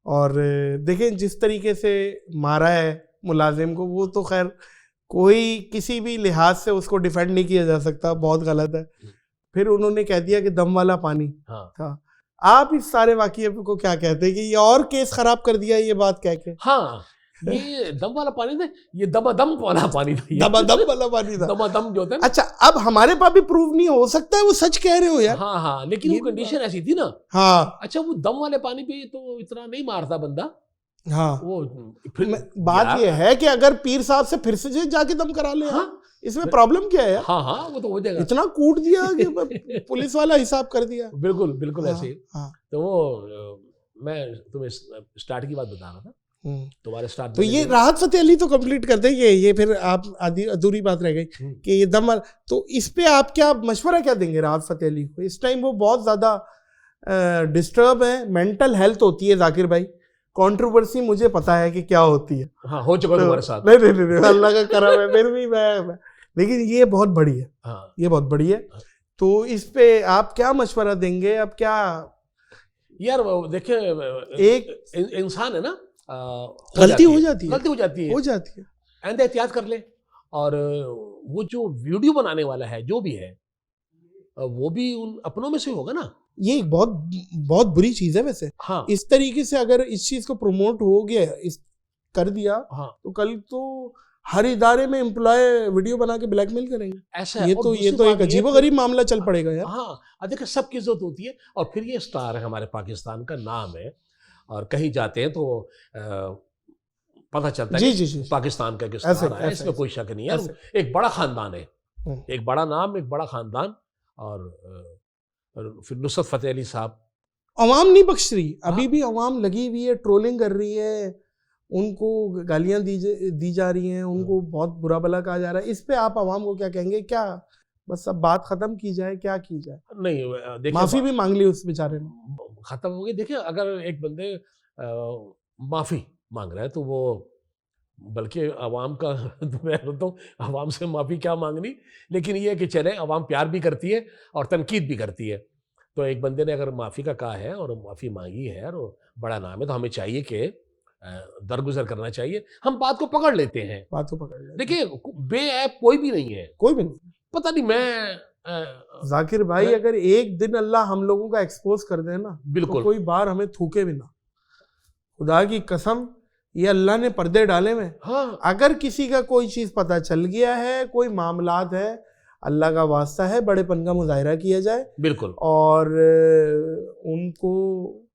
और देखें जिस तरीके से मारा है मुलाजिम को, वो तो खैर कोई किसी भी लिहाज से उसको डिफेंड नहीं किया जा सकता, बहुत गलत है। फिर उन्होंने कह दिया कि दम वाला पानी था। आप इस सारे वाकिये को क्या कहते हैं कि ये और केस खराब कर दिया ये बात कह के? हाँ, ये दम वाला पानी था, ये दमादम वाला पानी था, दमादम वाला पानी था, दमादम जो होता है। अच्छा, अब हमारे पास भी प्रूव नहीं हो सकता है, वो सच कह रहे हो यार। हाँ हाँ, लेकिन वो कंडीशन ऐसी थी ना। हाँ, अच्छा, वो दम वाले पानी पे तो इतना नहीं मारता बंदा। हाँ, वो फिर बात ये है कि अगर पीर साहब से फिर से जाके दम करा ले, हाँ, इसमें प्रॉब्लम क्या है? हाँ हाँ, वो तो हो जाएगा। इतना कूट दिया कि पुलिस वाला हिसाब कर दिया। बिल्कुल बिल्कुल ऐसे ही। हाँ, तो वो मैं तुम्हें स्टार्ट की बात बता रहा था, तुम्हारे स्टार्ट। तो ये राहत फतेह अली तो कंप्लीट कर देंगे, ये फिर आप आधी अधूरी बात रह गई कि ये दम वाला। तो इस पे आप क्या मशवरा क्या देंगे राहत फतेह अली को? इस टाइम वो बहुत ज्यादा डिस्टर्ब है, मेंटल हेल्थ होती है जाकिर भाई, कंट्रोवर्सी मुझे पता है कि क्या होती है। हाँ, हो चुका तुम्हारे साथ। नहीं, अल्लाह का करम है, फिर भी मैं लेकिन ये बहुत बड़ी है। हाँ, ये बहुत बड़ी है। तो इस पे आप क्या मशवरा देंगे? अब क्या यार, देखिए, एक इंसान है ना, गलती हो जाती है, एंड एहतियात कर ले। और वो जो वीडियो बनाने वाला है जो भी है, वो भी उन अपनों में से होगा ना। ये एक बहुत बहुत बुरी चीज है वैसे। हाँ, इस तरीके से अगर इस चीज को प्रमोट हो गया, इस कर दिया, हाँ, तो कल तो हर इदारे में एम्प्लॉय वीडियो बना के ब्लैकमेल करेंगे। ऐसा ये तो एक अजीबोगरीब मामला चल पड़ेगा यार। हाँ, देखिए सबकी इज्जत होती है, और फिर ये स्टार है हमारे पाकिस्तान का, नाम है, और कहीं जाते हैं तो पता चलता है जी, पाकिस्तान का किस तरह है, इसमें कोई शक नहीं है। एक बड़ा खानदान है, एक बड़ा नाम, एक बड़ा खानदान। और फिर नुसरत फतेह अली साहब, अवाम नहीं बख्श रही, अभी भी अवाम लगी हुई है, ट्रोलिंग कर रही है, उनको गालियां दी जा रही हैं, उनको बहुत बुरा भला कहा जा रहा है। इस पे आप अवाम को क्या कहेंगे? क्या बस अब बात खत्म की जाए, क्या की जाए? नहीं, देखिए, माफी भी मांग ली उस बेचारे ने, खत्म हो गई। देखिए, अगर एक बंदे माफी मांग रहा है तो वो, बल्कि अवाम का तो मैं बोलता हूँ अवाम से माफ़ी क्या मांगनी, लेकिन ये है कि चले, अवाम प्यार भी करती है और तनकीद भी करती है। तो एक बंदे ने अगर माफ़ी का कहा है और माफ़ी मांगी है और बड़ा नाम है, तो हमें चाहिए कि दरगुजर करना चाहिए। हम बात को पकड़ लेते हैं, बात को पकड़ लेते हैं। देखिए, बेऐब कोई भी नहीं है, कोई भी नहीं। पता नहीं, मैं जाकिर भाई अगर एक दिन अल्लाह हम लोगों का एक्सपोज कर दे ना, बिल्कुल, तो कोई बार हमें थूके भी ना, खुदा की कसम, ये अल्लाह ने पर्दे डाले में। हाँ, अगर किसी का कोई चीज पता चल गया है, कोई मामलात है, अल्लाह का वास्ता है, बड़ेपन का मुजाहिरा किया जाए, बिल्कुल, और उनको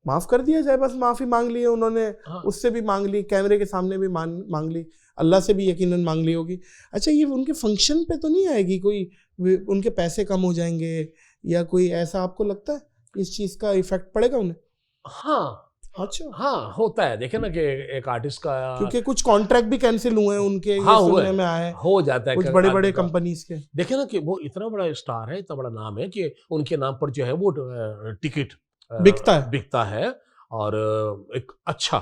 माफ कर दिया जाए। बस माफी मांग ली है उन्होंने, हाँ, उससे भी मांग ली, कैमरे के सामने भी मांग ली, अल्लाह से भी यकीनन मांग ली होगी। अच्छा, ये उनके फंक्शन पे तो नहीं आएगी कोई, उनके पैसे कम हो जाएंगे या कोई ऐसा आपको लगता है इस चीज का इफेक्ट पड़ेगा उन्हें? हाँ, अच्छा, हाँ, होता है। देखे ना कि एक आर्टिस्ट का, क्योंकि कुछ कॉन्ट्रैक्ट भी कैंसिल हुए हैं उनके, हाँ, ये सुनने में आया हो जाता है कुछ बड़े बड़े कंपनीज के। देखे ना कि वो इतना बड़ा स्टार है, इतना बड़ा नाम है कि उनके नाम पर जो है वो टिकट बिकता है, और एक अच्छा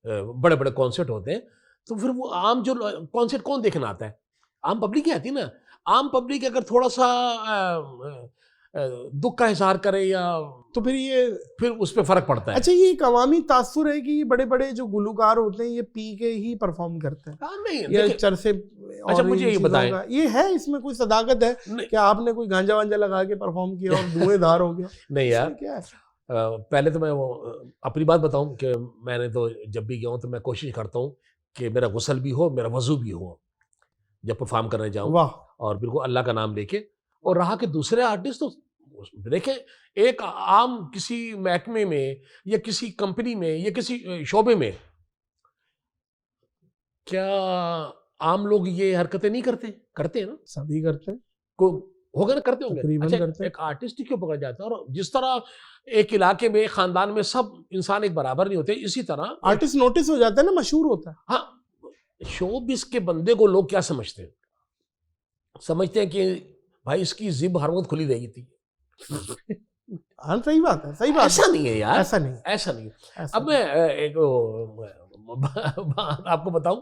बड़े बड़े कॉन्सर्ट होते हैं। तो फिर वो आम जो कॉन्सर्ट कौन देखना आता है? आम पब्लिक ही आती है ना। आम पब्लिक अगर थोड़ा सा दुख का इजहार करे या, तो फिर उस पर फर्क पड़ता है। अच्छा, ये एक अवामी तासुर है कि बड़े बड़े जो गुलकार होते हैं ये पी के ही परफॉर्म करते हैं। नहीं, ये चरसे। अच्छा, मुझे ये बताएं, ये है इसमें कोई सदाकत है क्या? आपने कोई गांजा वांजा लगा के परफॉर्म किया और धुएंधार हो गया? नहीं यार, क्या है? पहले तो मैं वो अपनी बात बताऊं कि मैंने तो जब भी गया हूं तो मैं कोशिश करता हूं कि मेरा गुस्ल भी हो, मेरा वजू भी हो जब परफॉर्म करने जाऊं, और बिल्कुल अल्लाह का नाम लेके। और रहा कि दूसरे आर्टिस्ट, तो देखें, एक आम किसी महकमे में या किसी कंपनी में या किसी शोबे में, क्या आम लोग ये हरकतें नहीं करते हैं ना? सभी करते हैं, को होगा ना, करते होंगे। अच्छा, करते हैं। एक आर्टिस्ट क्यों पकड़ा जाता है? और जिस तरह एक इलाके में, खानदान में सब इंसान एक बराबर नहीं होते, इसी तरह आर्टिस्ट नोटिस हो जाता है ना, मशहूर होता है। हाँ, शोबिस के बंदे को लोग क्या समझते हैं? समझते हैं कि भाई इसकी जिब हर वक्त खुली रहेगी थी। हाँ, सही बात है, सही बात। ऐसा नहीं है यार, ऐसा नहीं। अब मैं एक आपको बताऊं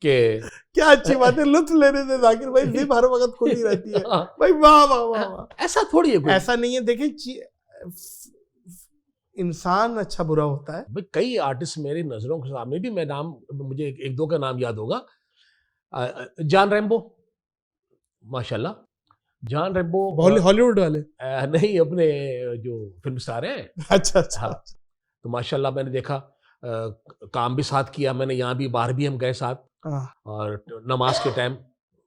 कि क्या अच्छी बात है, लुत्फ लेने से जाकिर भाई जिप हर वक्त खुली रहती है भाई। वाह वाह वाह वाह। ऐसा थोड़ी है, ऐसा नहीं है, देखिए इंसान अच्छा बुरा होता है भाई। कई आर्टिस्ट मेरी नजरों के सामने भी, मैं नाम, मुझे एक दो का नाम याद होगा, जॉन रैम्बो, माशाल्लाह, जॉन रैम्बो हॉलीवुड वाले नहीं, अपने जो फिल्म स्टार हैं। अच्छा अच्छा। हाँ, तो माशाल्लाह मैंने देखा, काम भी साथ किया मैंने, यहाँ भी बाहर भी हम गए साथ, और नमाज के टाइम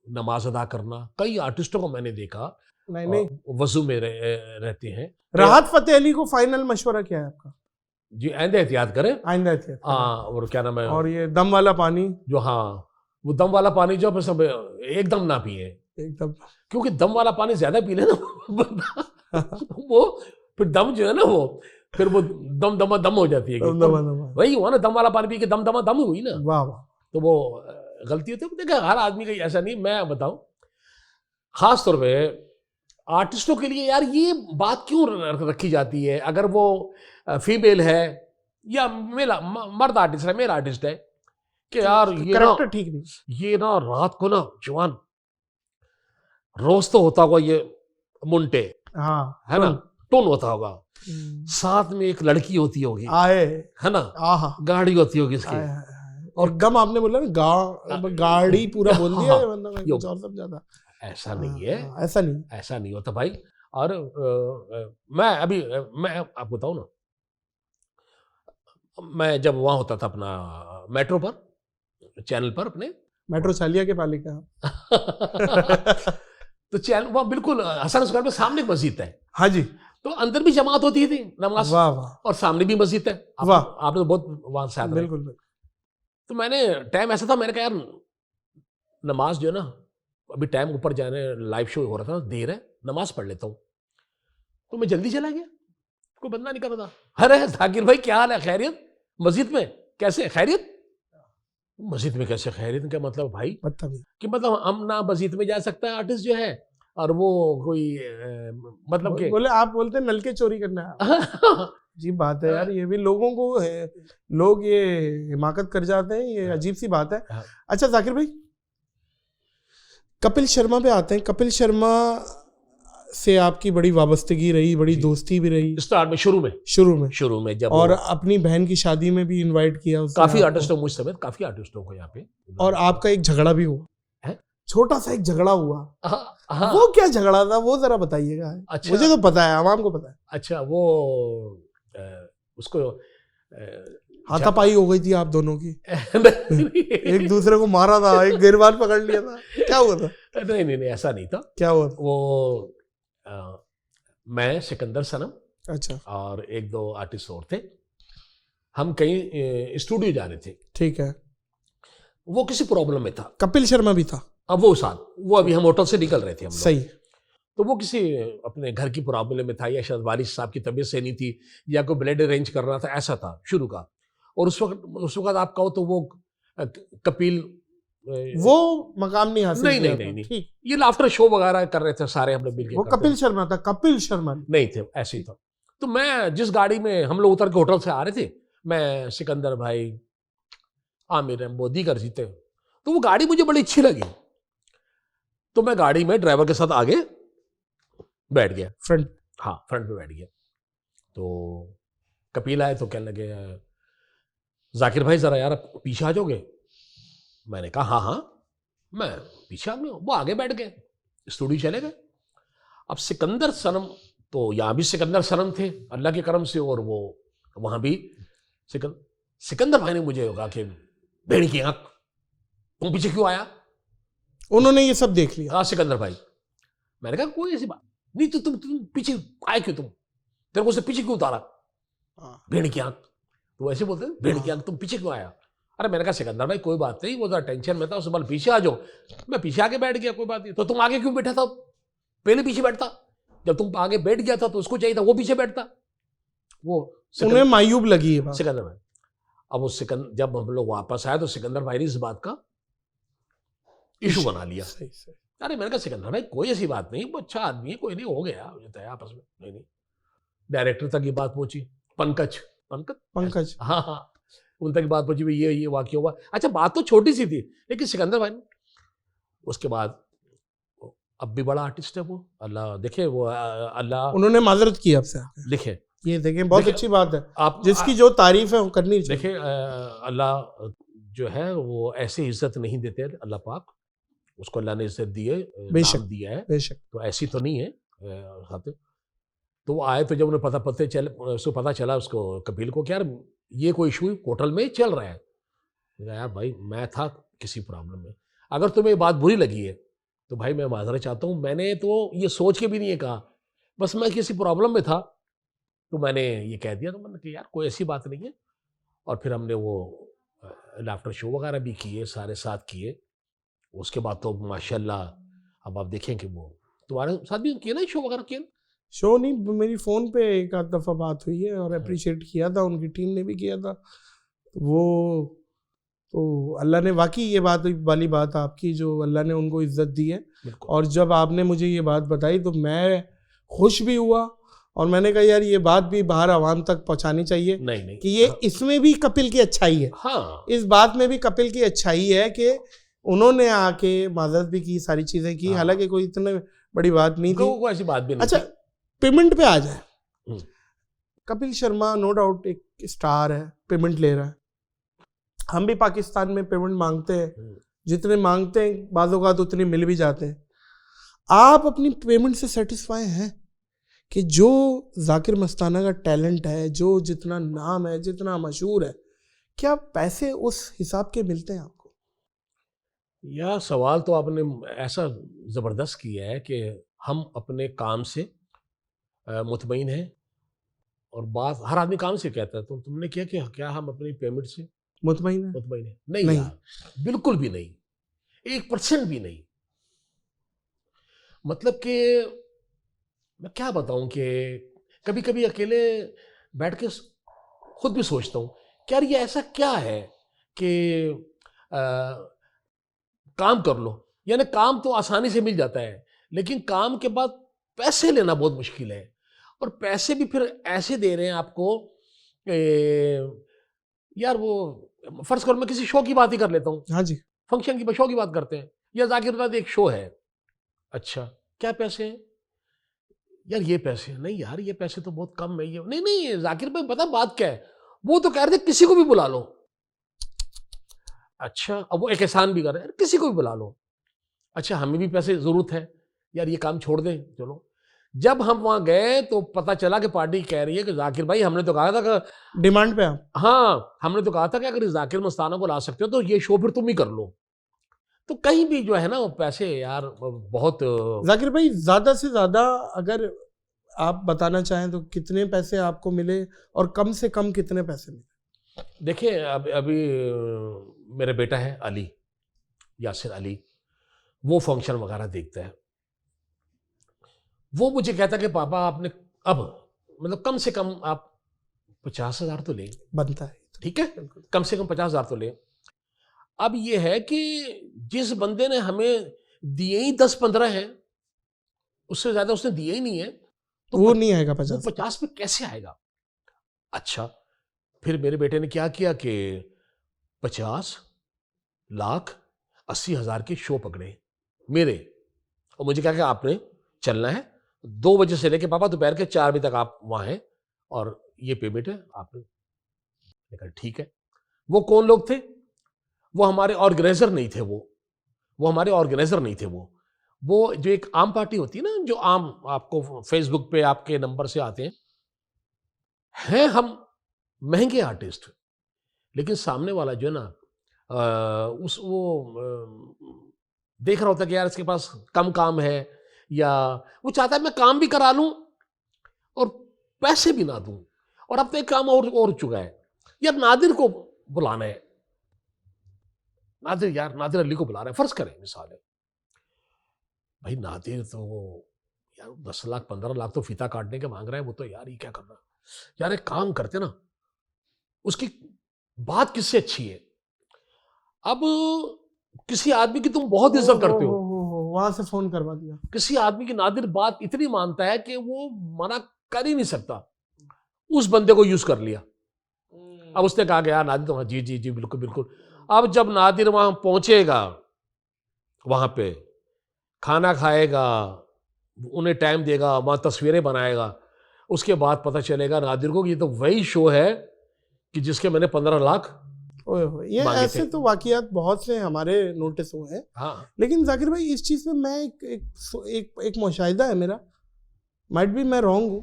नमाज अदा करना। कई आर्टिस्टों को मैंने देखा नहीं वजू में रहते हैं। राहत फतेह अली को फाइनल मशवरा क्या है आपका? जी, आइंदा एहतियात करें। आइंदा एहतियात करें। हाँ, और क्या नाम है, और ये दम वाला पानी जो, हाँ, वो दम वाला पानी जो है सब एकदम ना पिए, एकदम, क्योंकि दम वाला पानी ज्यादा पी ले ना वो फिर दम जो है ना, वो फिर वो दम दमा दम हो जाती है। वही हुआ ना, दम वाला पानी पी के दम दमा दम हुई ना। वाह वाह। तो वो गलती होती है। देखा, हर आदमी का ऐसा नहीं। मैं बताऊं, खास तौर पे आर्टिस्टों के लिए यार ये बात क्यों रखी जाती है, अगर वो फीमेल है या मेल, मर्द आर्टिस्ट है, मेल आर्टिस्ट है, कि यार ये ना ठीक नहीं, ये ना रात को ना जवान रोज तो होता होगा ये मुंटे, हाँ, है ना, टोन होता होगा, साथ में एक लड़की होती होगी, है ना, गाड़ी होती होगी इसकी, और गम आपने बोला ना, गाड़ी पूरा बोल दिया, वरना मैं कुछ और समझा था। ऐसा नहीं है, ऐसा नहीं होता भाई। और मैं आपको बताऊं ना, मैं जब वहां होता था अपना मेट्रो पर, चैनल पर, अपने मेट्रो छालिया के पालिका तो चैनल वहां बिल्कुल हसन स्क्वायर पे सामने मस्जिद है। हाँ जी। तो अंदर भी जमात होती थी नमाज, वाह वाह, और सामने भी मस्जिद है। आपने तो बहुत वहां से आते। बिल्कुल। तो मैंने, टाइम ऐसा था, मैंने कहा यार नमाज जो है ना, अभी टाइम ऊपर जाने, लाइव शो हो रहा था, देर है, नमाज पढ़ लेता हूँ। तो मैं जल्दी चला गया, कोई बंदा नहीं कर रहा था। अरे जाकिर भाई क्या हाल है, खैरियत? मस्जिद में कैसे खैरियत? मस्जिद में कैसे खैरियत? क्या मतलब भाई? कि मतलब हम ना मस्जिद में जा सकता है आर्टिस्ट जो है, और वो कोई मतलब के बोले, आप बोलते हैं नलके चोरी करना है। जी बात है यार, ये भी लोगों को लोग ये हिमाकत कर जाते हैं, ये अजीब सी बात है। अच्छा जाकिर भाई, कपिल शर्मा पे आते हैं। कपिल शर्मा से आपकी बड़ी वाबस्तगी रही, बड़ी दोस्ती भी रही स्टार्ट में, शुरू में जब, और अपनी बहन की शादी में भी इनवाइट किया काफी आर्टिस्टों, मुझ समेत काफी आर्टिस्टों को यहाँ पे। और आपका एक झगड़ा भी हुआ है, छोटा सा एक झगड़ा हुआ। वो क्या झगड़ा था, वो जरा बताइएगा। अच्छा, मुझे तो पता है, आवाम को पता है। अच्छा, वो उसको हाथापाई हो गई थी आप दोनों की। एक दूसरे को मारा था, एक गिरबान पकड़ लिया था, क्या हुआ था? नहीं, ऐसा नहीं था। क्या हुआ था? वो मैं, सिकंदर सनम, अच्छा, और एक दो आर्टिस्ट और थे, हम कहीं स्टूडियो जा रहे थे। ठीक है। वो किसी प्रॉब्लम में था, कपिल शर्मा भी था। अब वो साथ, वो अभी हम होटल से निकल रहे थे हम लोग। सही। तो वो किसी अपने घर की प्रॉब्लम में था, या शायद वारिस साहब की तबीयत सही नहीं थी, या कोई ब्लड अरेंज कर रहा था, ऐसा था शुरू का। और उस वक्त आप कहो तो वो कपिल, वो मकाम नहीं हासिल किया। नहीं, ठीक, ये लाफ्टर शो वगैरह कर रहे थे सारे हम लोग मिलकर। वो कपिल शर्मा था, कपिल शर्मा नहीं थे, ऐसे ही था। तो मैं जिस गाड़ी में हम लोग उतर के होटल से आ रहे थे, मैं, सिकंदर भाई, आमिर, मोदी कर जीते, तो वो गाड़ी मुझे बड़ी अच्छी लगी। तो मैं गाड़ी में ड्राइवर के साथ आगे बैठ गया, फ्रंट पे बैठ गया। तो कपिल आए तो कहने लगे, जाकिर भाई जरा यार पीछे आ जाओगे? मैंने कहा हाँ, मैं पीछे आ गया। वो आगे बैठ गए, स्टूडियो चले गए। अब सिकंदर सनम, तो यहाँ भी सिकंदर सनम थे अल्लाह के करम से, और वो वहां भी सिकंदर भाई ने मुझे कहा कि भेड़ की आंख, तुम पीछे क्यों आया? उन्होंने ये सब देख लिया। हाँ, सिकंदर भाई। मैंने कहा कोई ऐसी बात नहीं, तो तुम पीछे आए क्यों? तेरे को उससे पीछे क्यों उतारा? भेड़ की आंख। तो ऐसे बोलते हैं, भेड़ की आंख, तुम पीछे क्यों आया? अरे मैंने कहा सिकंदर भाई कोई बात नहीं, वो जरा टेंशन में था, उससे बोल पीछे आ जाओ। मैं पीछे आके बैठ गया, कोई बात नहीं। तो तुम आगे क्यों बैठा था? पहले पीछे बैठता, जब तुम आगे बैठ गया था तो उसको चाहिए था वो पीछे बैठता। वो उन्हें मायूब लगी है सिकंदर भाई। अब वो जब हम लोग वापस आए तो सिकंदर भाई ने इस बात का इशू बना लिया। अरे मैंने कहा सिकंदर भाई कोई ऐसी बात नहीं, वो अच्छा आदमी है, कोई नहीं, हो गया आपस में। नहीं, डायरेक्टर तक ये बात पहुंची, पंकज, हाँ, उन तक बात पहुंची भाई ये वाकया हुआ। अच्छा बात तो छोटी सी थी, लेकिन सिकंदर भाई ने उसके बाद अब भी बड़ा आर्टिस्ट है वो, अल्लाह देखे वो अल्लाह। उन्होंने माजरत की आपसे, देखे ये देखें बहुत अच्छी बात है, आप जिसकी जो तारीफ है वो करनी चाहिए। देखे अल्लाह जो है वो ऐसी इज्जत नहीं देते अल्लाह पाक, उसको अल्लाह ने इज्जत दी है, नाम दिया है, बेशक, तो ऐसी तो नहीं है खातिर। तो वो आए तो जब उन्हें उसको पता चला उसको कपिल को कि यार ये कोई इशू होटल में चल रहा है, यार भाई मैं था किसी प्रॉब्लम में, अगर तुम्हें बात बुरी लगी है तो भाई मैं माजरत चाहता हूँ, मैंने तो ये सोच के भी नहीं कहा, बस मैं किसी प्रॉब्लम में था तो मैंने ये कह दिया। तो मैंने कहा यार कोई ऐसी बात नहीं है। और फिर हमने वो लाफ्टर शो वगैरह भी किए, सारे साथ किए। उसके बाद तो माशाल्लाह अब आप देखें कि वो तुम्हारे साथ भी किए ना शो वगैरह किए। शो नहीं, मेरी फ़ोन पे एक आध दफ़ा बात हुई है और अप्रिशिएट किया था, उनकी टीम ने भी किया था। वो तो अल्लाह ने वाकई ये बात वाली बात आपकी, जो अल्लाह ने उनको इज्जत दी है। और जब आपने मुझे ये बात बताई तो मैं खुश भी हुआ और मैंने कहा यार ये बात भी बाहर आवाम तक पहुंचानी चाहिए। नहीं कि ये इसमें भी कपिल की अच्छाई है। हाँ, इस बात में भी कपिल की अच्छाई है कि उन्होंने आके माजरत भी की, सारी चीज़ें की। हालांकि कोई इतनी बड़ी बात नहीं थी, कोई ऐसी बात भी नहीं। अच्छा पेमेंट पे आ जाए, कपिल शर्मा नो डाउट एक स्टार है, पेमेंट ले रहा है। हम भी पाकिस्तान में पेमेंट मांगते हैं, जितने मांगते हैं बाज़ औक़ात उतने मिल भी जाते हैं। आप अपनी पेमेंट से सेटिस्फाई हैं कि जो जाकिर मस्ताना का टैलेंट है, जो जितना नाम है, जितना मशहूर है, क्या पैसे उस हिसाब के मिलते हैं आपको? यह सवाल तो आपने ऐसा ज़बरदस्त किया है कि हम अपने काम से मुतमईन है। और बात हर आदमी काम से कहता है, तो तुमने किया कि क्या हम अपनी पेमेंट से मुतमईन है? मुतमईन है? नहीं यार, बिल्कुल भी नहीं, 1% भी नहीं। मतलब कि मैं क्या बताऊं कि कभी कभी अकेले बैठ के खुद भी सोचता हूं कि यार ये ऐसा क्या है कि काम कर लो, यानी काम तो आसानी से मिल जाता है, लेकिन काम के बाद पैसे लेना बहुत मुश्किल है। और पैसे भी फिर ऐसे दे रहे हैं आपको, यार वो फर्ज करो मैं किसी शो की बात ही कर लेता हूँ। हाँ जी, फंक्शन की शो की बात करते हैं, या जाकिर का एक शो है, अच्छा क्या पैसे हैं यार? ये पैसे नहीं यार, ये पैसे तो बहुत कम है। ये नहीं जाकिर भाई पता बात क्या है, वो तो कह रहे थे किसी को भी बुला लो। अच्छा, अब वो एक एहसान भी कर रहे हैं, किसी को भी बुला लो। अच्छा हमें भी पैसे जरूरत है यार, ये काम छोड़ दें चलो। जब हम वहां गए तो पता चला कि पार्टी कह रही है कि जाकिर भाई हमने तो कहा था कि डिमांड पे आप, हाँ हमने तो कहा था कि अगर जाकिर मस्ताना को ला सकते हो तो ये शो फिर तुम ही कर लो। तो कहीं भी जो है ना वो पैसे यार बहुत। जाकिर भाई ज्यादा से ज्यादा अगर आप बताना चाहें तो कितने पैसे आपको मिले और कम से कम कितने पैसे मिले? देखिए अभी मेरा बेटा है अली, यासिर अली, वो फंक्शन वगैरह देखता है। वो मुझे कहता कि पापा आपने अब मतलब कम से कम आप 50,000 तो लें, बनता है, ठीक है, कम से कम 50,000 तो लें। अब ये है कि जिस बंदे ने हमें दिए ही 10-15 हैं, उससे ज्यादा उसने दिए ही नहीं है, तो वो नहीं आएगा 50, 50 पे कैसे आएगा? अच्छा फिर मेरे बेटे ने क्या किया कि 50,80,000 के शो पकड़े मेरे, और मुझे कहा कि आपने चलना है 2 बजे से लेके पापा दोपहर के 4 बजे तक आप वहां हैं और ये पेमेंट है आपने। कहा ठीक है। वो कौन लोग थे? वो हमारे ऑर्गेनाइजर नहीं थे, वो हमारे ऑर्गेनाइजर नहीं थे। वो जो एक आम पार्टी होती है ना, जो आम आपको फेसबुक पे आपके नंबर से आते हैं हम महंगे आर्टिस्ट, लेकिन सामने वाला जो है ना देख रहा होता कि यार इसके पास कम काम है, या वो चाहता है मैं काम भी करा लूं और पैसे भी ना दूं। और अब तो एक काम और चुका है यार, नादिर को बुलाना है, नादिर अली को बुला रहे हैं, फर्ज करें मिसाल है भाई, नादिर तो यार 10 लाख 15 लाख तो फीता काटने के मांग रहा है, वो तो यार ये क्या करना यार, एक काम करते ना, उसकी बात किससे अच्छी है। अब किसी आदमी की तुम बहुत इज्जत करते हो, वहां से फोन करवा दिया, किसी आदमी की नादिर बात इतनी मानता है कि वो मना कर ही नहीं सकता, उस बंदे को यूज कर लिया। अब उसने कहा कि यार नादिर तो जी जी जी बिल्कुल बिल्कुल। अब जब नादिर वहाँ पहुँचेगा, वहाँ पे खाना खाएगा, उन्हें टाइम देगा, वहाँ तस्वीरें बनाएगा, उसके बाद पता चलेगा नादिर को कि ये तो वही शो है कि जिसके मैंने 15 लाख ये ऐसे तो वाकयात बहुत से हमारे नोटिस हुए हैं। हाँ। लेकिन जाकिर भाई इस चीज़ में मैं एक मुशाहिदा है मेरा, माइट भी मैं रॉन्ग हूँ,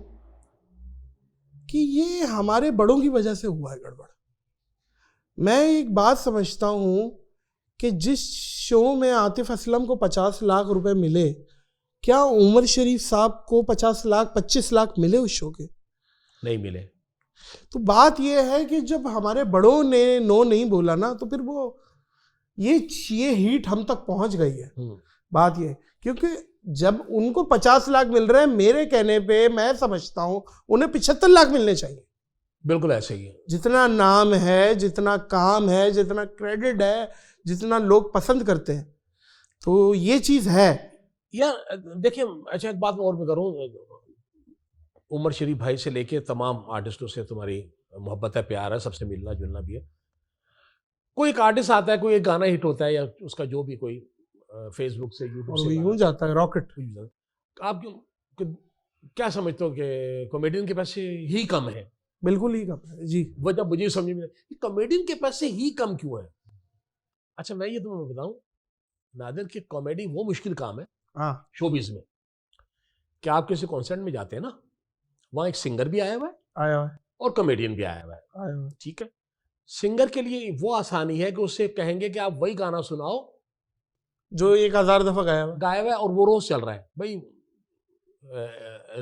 कि ये हमारे बड़ों की वजह से हुआ है गड़बड़। मैं एक बात समझता हूँ कि जिस शो में आतिफ असलम को 50 लाख रुपए मिले, क्या उमर शरीफ साहब को 50 लाख 25 लाख मिले उस शो के? नहीं मिले। तो बात यह है कि जब हमारे बड़ों ने नो नहीं बोला ना, तो फिर वो ये हीट हम तक पहुंच गई है। बात ये, क्योंकि जब उनको 50 लाख मिल रहे हैं, मेरे कहने पे मैं समझता हूं उन्हें 75 लाख मिलने चाहिए। बिल्कुल ऐसे ही है। जितना नाम है, जितना काम है, जितना क्रेडिट है, जितना लोग पसंद करते हैं, तो ये चीज है यार। देखिए, अच्छा एक बात मैं और भी करूँ, उमर शरीफ भाई से लेके तमाम आर्टिस्टों से तुम्हारी मोहब्बत है, प्यार है, सबसे मिलना जुलना भी है। कोई एक आर्टिस्ट आता है, कोई एक गाना हिट होता है, या उसका जो भी कोई फेसबुक से यूट्यूब से यूं जाता है रॉकेट। आप क्या समझते हो कि कॉमेडियन के पैसे ही कम है? बिल्कुल ही कम है जी। वजह मुझे समझ में नहीं, कॉमेडियन के पैसे ही कम क्यों है? अच्छा मैं ये तुम्हें बताऊं, नादिर की कॉमेडी वो मुश्किल काम है शोबिज में, कि आप किसी कॉन्सर्ट में जाते हैं ना, वहाँ एक सिंगर भी आया हुआ है और कॉमेडियन भी आया हुआ है, ठीक है। सिंगर के लिए वो आसानी है कि उससे कहेंगे कि आप वही गाना सुनाओ जो 1000 दफा गाया हुआ है और वो रोज चल रहा है। भाई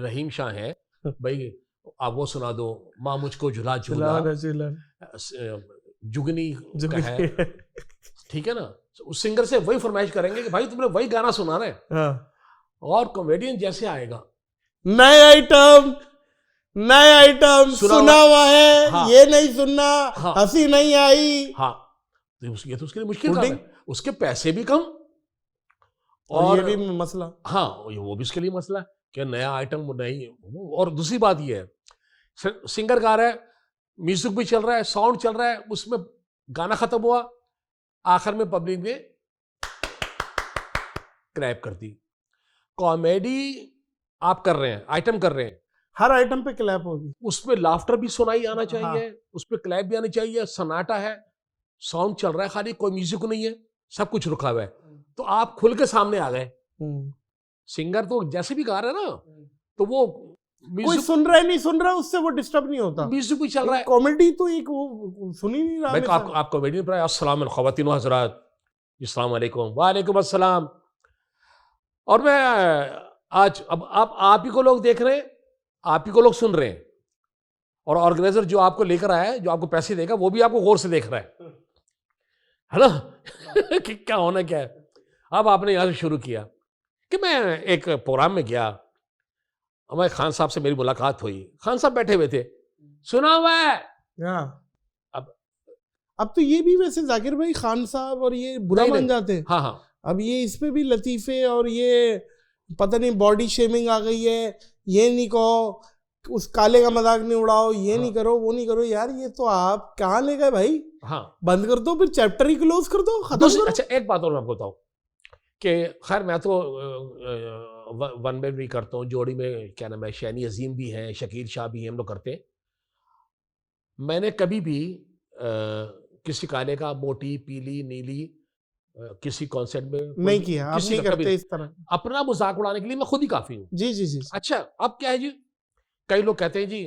रहीम शाह है, भाई आप वो सुना दो, माँ मुझको झुला झूला, जुगनी का है, ठीक है ना। उस सिंगर से वही फरमाइश करेंगे कि भाई तुमने वही गाना सुनाना है। और कॉमेडियन जैसे आएगा, नए आइटम सुना हुआ है, हाँ, ये नहीं सुनना, हाँ, हंसी नहीं आई, हाँ, तो ये तो उसके लिए मुश्किल काम है। उसके पैसे भी कम और ये भी मसला, हाँ वो भी उसके लिए मसला है कि नया आइटम नहीं। और दूसरी बात ये है, सिंगर गा रहा है, म्यूजिक भी चल रहा है, साउंड चल रहा है, उसमें गाना खत्म हुआ, आखिर में पब्लिक ने क्रैप कर दी। कॉमेडी आप कर रहे हैं, आइटम कर रहे हैं, हर आइटम पे क्लैप होगी, उसमें लाफ्टर भी सुनाई आना चाहिए, हाँ, उस पर क्लैप भी आनी चाहिए, सन्नाटा है, साउंड चल रहा है, खाली कोई म्यूजिक नहीं है, सब कुछ रुका हुआ है, तो आप खुल के सामने आ गए। सिंगर तो जैसे भी गा रहे हैं ना, तो वो कोई सुन रहा है नहीं सुन रहा है, उससे वो डिस्टर्ब नहीं होता, म्यूजिक भी चल रहा है। कॉमेडी तो एक वो सुन ही नहीं रहा। आप कॉमेडी में अस्सलाम ख़वातीन हज़रात, अस्सलाम वालेकुम, वालेकुम अस्सलाम। और मैं आज अब आप ही को लोग देख रहे हैं, आप ही को लोग सुन रहे हैं, और ऑर्गेनाइजर जो आपको लेकर आया है, जो आपको पैसे देगा, वो भी आपको गौर से देख रहा है ना कि क्या होना क्या है। अब आपने यहाँ से शुरू किया कि मैं एक प्रोग्राम में गया, हमारे खान साहब से मेरी मुलाकात हुई, खान साहब बैठे हुए थे, सुना हुआ है। अब तो ये भी वैसे जाकिर भाई खान साहब और ये बुरा मान जाते हैं। हाँ हाँ, अब ये इस पे भी लतीफे और ये पता नहीं बॉडी शेमिंग आ गई है, ये नहीं कहो, उस काले का मजाक नहीं उड़ाओ, ये हाँ, नहीं करो, वो नहीं करो। यार ये तो आप कहाँ ले गए भाई? हाँ, बंद कर दो, फिर चैप्टर ही क्लोज कर दो, खत्म करो। अच्छा एक बात और मैं आपको बताऊं कि खैर मैं तो वन में भी करता हूँ, जोड़ी में क्या नाम है, शैनी अजीम भी हैं, शकील शाह भी हैं, हम लोग करते हैं। मैंने कभी भी किसी काले का मोटी पीली नीली किसी कॉन्सर्ट में नहीं किया, आप नहीं करते इस तरह। अपना मजाक उड़ाने के लिए मैं खुद ही काफी हूँ। जी जी जी। अच्छा अब क्या है जी, कई लोग कहते हैं जी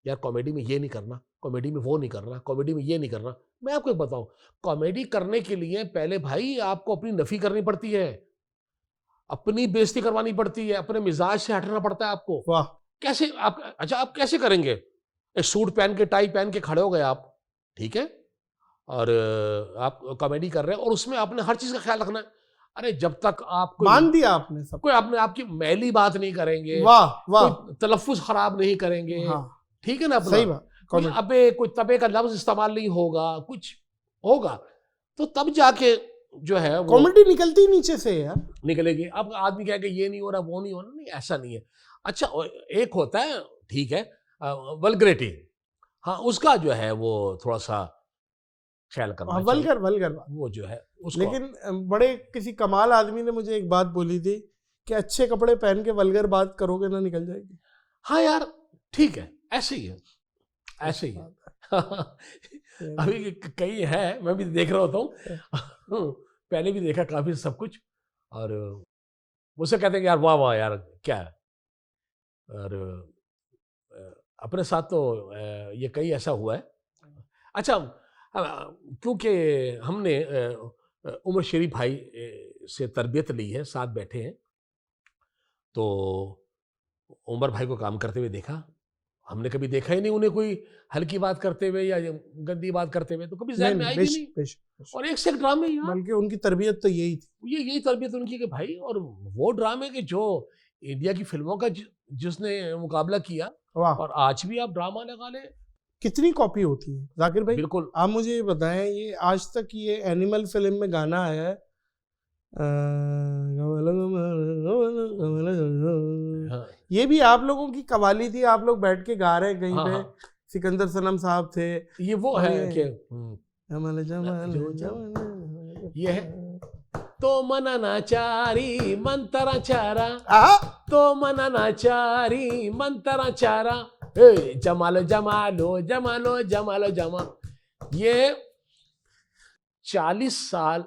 यार कॉमेडी में ये नहीं करना, कॉमेडी में वो नहीं करना, कॉमेडी में ये नहीं करना। मैं आपको एक बताऊं, कॉमेडी करने के लिए पहले भाई आपको अपनी नफी करनी पड़ती है, अपनी बेइज्जती करवानी पड़ती है, अपने मिजाज से हटना पड़ता है आपको। वाह, कैसे आप, अच्छा आप कैसे करेंगे? एक सूट पहन के, टाई पहन के खड़े हो गए आप, ठीक है, और आप कॉमेडी कर रहे हैं और उसमें आपने हर चीज का ख्याल रखना है। अरे जब तक आप मान दिया आपने सब, कोई आपने आपकी मैली बात नहीं करेंगे, वाह वाह, कोई तलफ्फुज खराब नहीं करेंगे, हाँ, ठीक है ना, सही बात, कोई अबे कोई तबे का लफ्ज इस्तेमाल नहीं होगा, कुछ होगा तो तब जाके जो है कॉमेडी निकलती नीचे से यार, निकलेगी। अब आदमी कहेगा ये नहीं हो रहा, वो नहीं हो रहा, नहीं ऐसा नहीं है। अच्छा एक होता है, ठीक है, वल्गरिटी, हाँ उसका जो है वो थोड़ा सा ख्याल करना वल्गर वल्गर वो जो है उसको। लेकिन बड़े किसी कमाल आदमी ने मुझे एक बात बोली थी कि अच्छे कपड़े पहन के वल्गर बात करोगे ना निकल जाएगी। हाँ यार ठीक है, ऐसे ही है, ऐसे ही है। अभी कई है, मैं भी देख रहा होता हूँ पहले भी देखा काफी सब कुछ, और मुझसे कहते हैं कि यार वाह वाह यार क्या है। और अपने साथ तो ये कई ऐसा हुआ है। अच्छा क्योंकि हमने उमर शरीफ भाई से तरबियत ली है, साथ बैठे हैं, तो उमर भाई को काम करते हुए देखा, हमने कभी देखा ही नहीं उन्हें कोई हल्की बात करते हुए या गंदी बात करते हुए, तो कभी ज़हन में आएगी नहीं। और एक से एक ड्रामे यार, बल्कि उनकी तरबियत तो यही थी, यही तरबियत उनकी कि भाई, और वो ड्रामे के जो इंडिया की फिल्मों का जिसने मुकाबला किया, और आज भी आप ड्रामा लगा ले, कितनी कॉपी होती है जाकिर भाई। बिल्कुल। आप मुझे बताएं, ये आज तक ये एनिमल फिल्म में गाना आया है, हाँ। ये भी आप लोगों की कवाली थी, आप लोग बैठ के गा रहे हैं कहीं पे, सिकंदर सनम साहब थे, ये वो है कि ये है तो मननाचारी मंतराचारा, तो मननाचारी मंतराचारा, जमालो जमालो जमालो जमालो जमा। ये 40 साल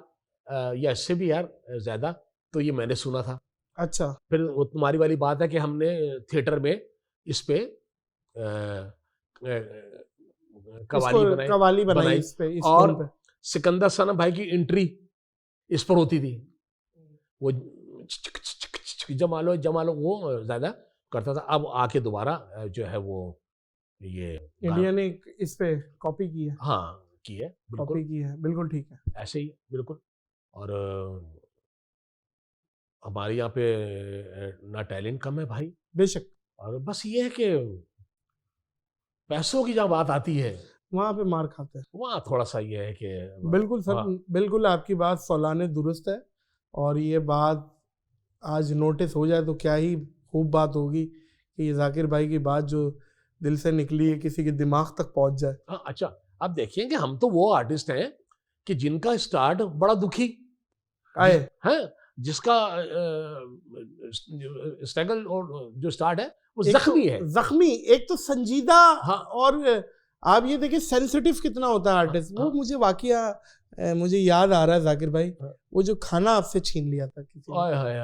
या इससे भी यार ज्यादा तो ये मैंने सुना था। अच्छा। फिर वो तुम्हारी वाली बात है कि हमने थिएटर में इस पे कवाली बनाई इस पे, इस और पे। सिकंदर सनम भाई की एंट्री इस पर होती थी, वो जमालो जमालो वो ज्यादा करता था। अब आके दोबारा जो है वो ये इंडिया ने इस पे कॉपी की है। हाँ की है, कॉपी की है, बिल्कुल ठीक है, ऐसे ही बिल्कुल। और हमारे यहाँ पे ना टैलेंट कम है भाई, बेशक, और बस ये है कि पैसों की जहाँ बात आती है वहाँ पे मार खाते हैं, वहाँ थोड़ा सा ये है कि बिल्कुल सर, बिल्कुल आपकी बात सौलाने दुरुस्त है। और ये बात आज नोटिस हो जाए तो क्या ही खूब बात होगी कि ये जाकिर भाई की बात जो दिल से निकली है किसी के दिमाग तक पहुंच जाए। हाँ अच्छा, अब देखिए कि हम तो वो आर्टिस्ट हैं कि जिनका स्टार्ट बड़ा दुखी आए हैं, जिसका स्ट्रगल और जो स्टार्ट है वो जख्मी है, जख्मी, एक तो संजीदा। हाँ। और आप ये देखिए सेंसिटिव कितना होता है आर्टिस्ट। हाँ। वो मुझे वाकया मुझे याद आ रहा है जाकिर भाई, हाँ। वो जो खाना आपसे छीन लिया था किसी ने, हाय हाय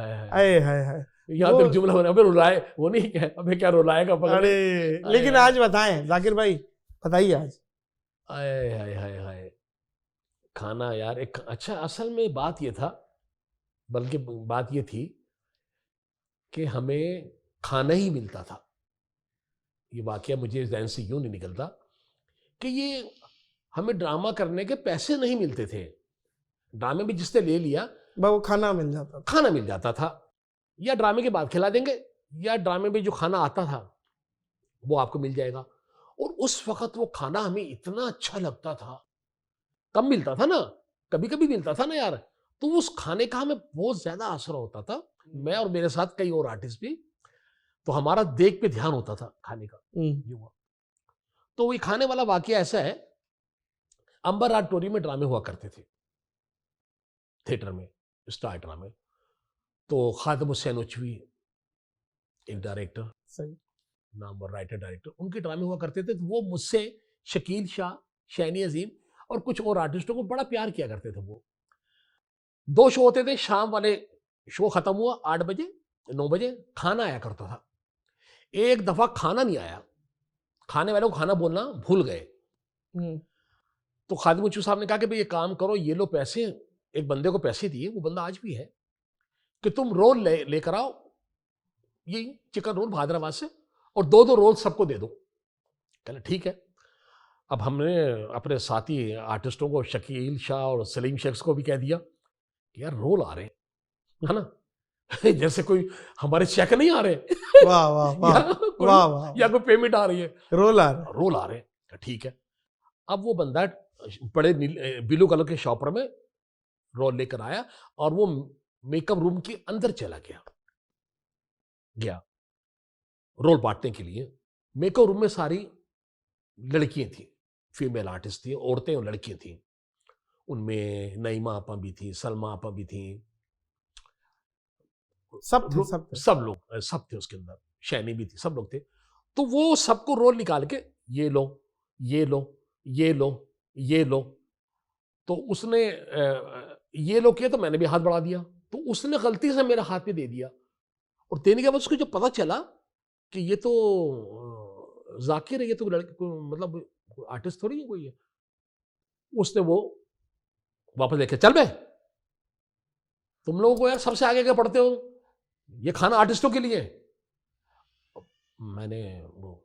हाय, यहाँ तक जुमला बना, अबे रुलाए, वो नहीं क्या, अबे क्या रुलाएगा पकड़। अरे लेकिन आज बताएं जाकिर भाई, बताइए आज। हाय हाय हाय हाय, खाना यार एक अच्छा, असल में बात ये था, बल्कि बात ये थी कि हमें खाना ही मिलता था। ये वाकया मुझे ज़हन से यूं नहीं निकलता कि ये हमें ड्रामा करने के पैसे नहीं मिलते थे, ड्रामे भी जिसने ले लिया वो खाना मिल जाता था, खाना मिल जाता था, या ड्रामे के बाद खिला देंगे, या ड्रामे में जो खाना आता था वो आपको मिल जाएगा। और उस वक्त वो खाना हमें इतना अच्छा लगता था, कम मिलता था ना, कभी कभी मिलता था ना यार, तो उस खाने का हमें बहुत ज्यादा असर होता था। मैं और मेरे साथ कई और आर्टिस्ट भी, तो हमारा देख पे ध्यान होता था खाने का। तो वही खाने वाला वाकया ऐसा है, अंबर ऑडिटोरियम में ड्रामे हुआ करते थे थिएटर में, स्टार ड्रामे। तो खादिम हुसैन उचवी एक डायरेक्टर, सही नाम राइटर डायरेक्टर, उनके ड्रामे हुआ करते थे। तो वो मुझसे, शकील शाह, शैनी अजीम और कुछ और आर्टिस्टों को बड़ा प्यार किया करते थे। वो 2 शो होते थे, शाम वाले शो खत्म हुआ 8 बजे 9 बजे, खाना आया करता था। एक दफा खाना नहीं आया, खाने वाले को खाना बोलना भूल गए। तो खादिम उचवी साहब ने कहा कि भाई ये काम करो, ये लो पैसे, एक बंदे को पैसे दिए, वो बंदा आज भी है, कि तुम रोल लेकर आओ, ये चिकन रोल हैदराबाद से, और 2-2 रोल सबको दे दो। कहला ठीक है। अब हमने अपने साथी आर्टिस्टों को, शकील शाह और सलीम शेख को भी कह दिया कि यार रोल आ रहे हैं, है ना, जैसे कोई हमारे चेक नहीं आ रहे, वाह वाह वाह, या कोई पेमेंट आ रही है, रोल आ रहे हैं, ठीक है। अब वो बंदा बड़े ब्लू कलर के शॉपर में रोल लेकर आया, और वो मेकअप रूम के अंदर चला गया रोल बांटने के लिए। मेकअप रूम में सारी लड़कियां थी, फीमेल आर्टिस्ट थी, औरतें और लड़कियां थी। उनमें नईमा आपा भी थी, सलमा आपा भी थी, सब थे। सब थे उसके अंदर, शैनी भी थी, सब लोग थे। तो वो सबको रोल निकाल के ये लो, ये लो, ये लो, ये लो। तो उसने ये लो किया तो मैंने भी हाथ बढ़ा दिया, तो उसने गलती से मेरे हाथ पे दे दिया। और देने के बाद उसको जब पता चला कि ये तो जाकिर है, ये तो लड़के मतलब आर्टिस्ट थोड़ी है कोई है, उसने वो वापस लेके चल बे, तुम लोगों को यार सबसे आगे क्या पढ़ते हो, ये खाना आर्टिस्टों के लिए। मैंने वो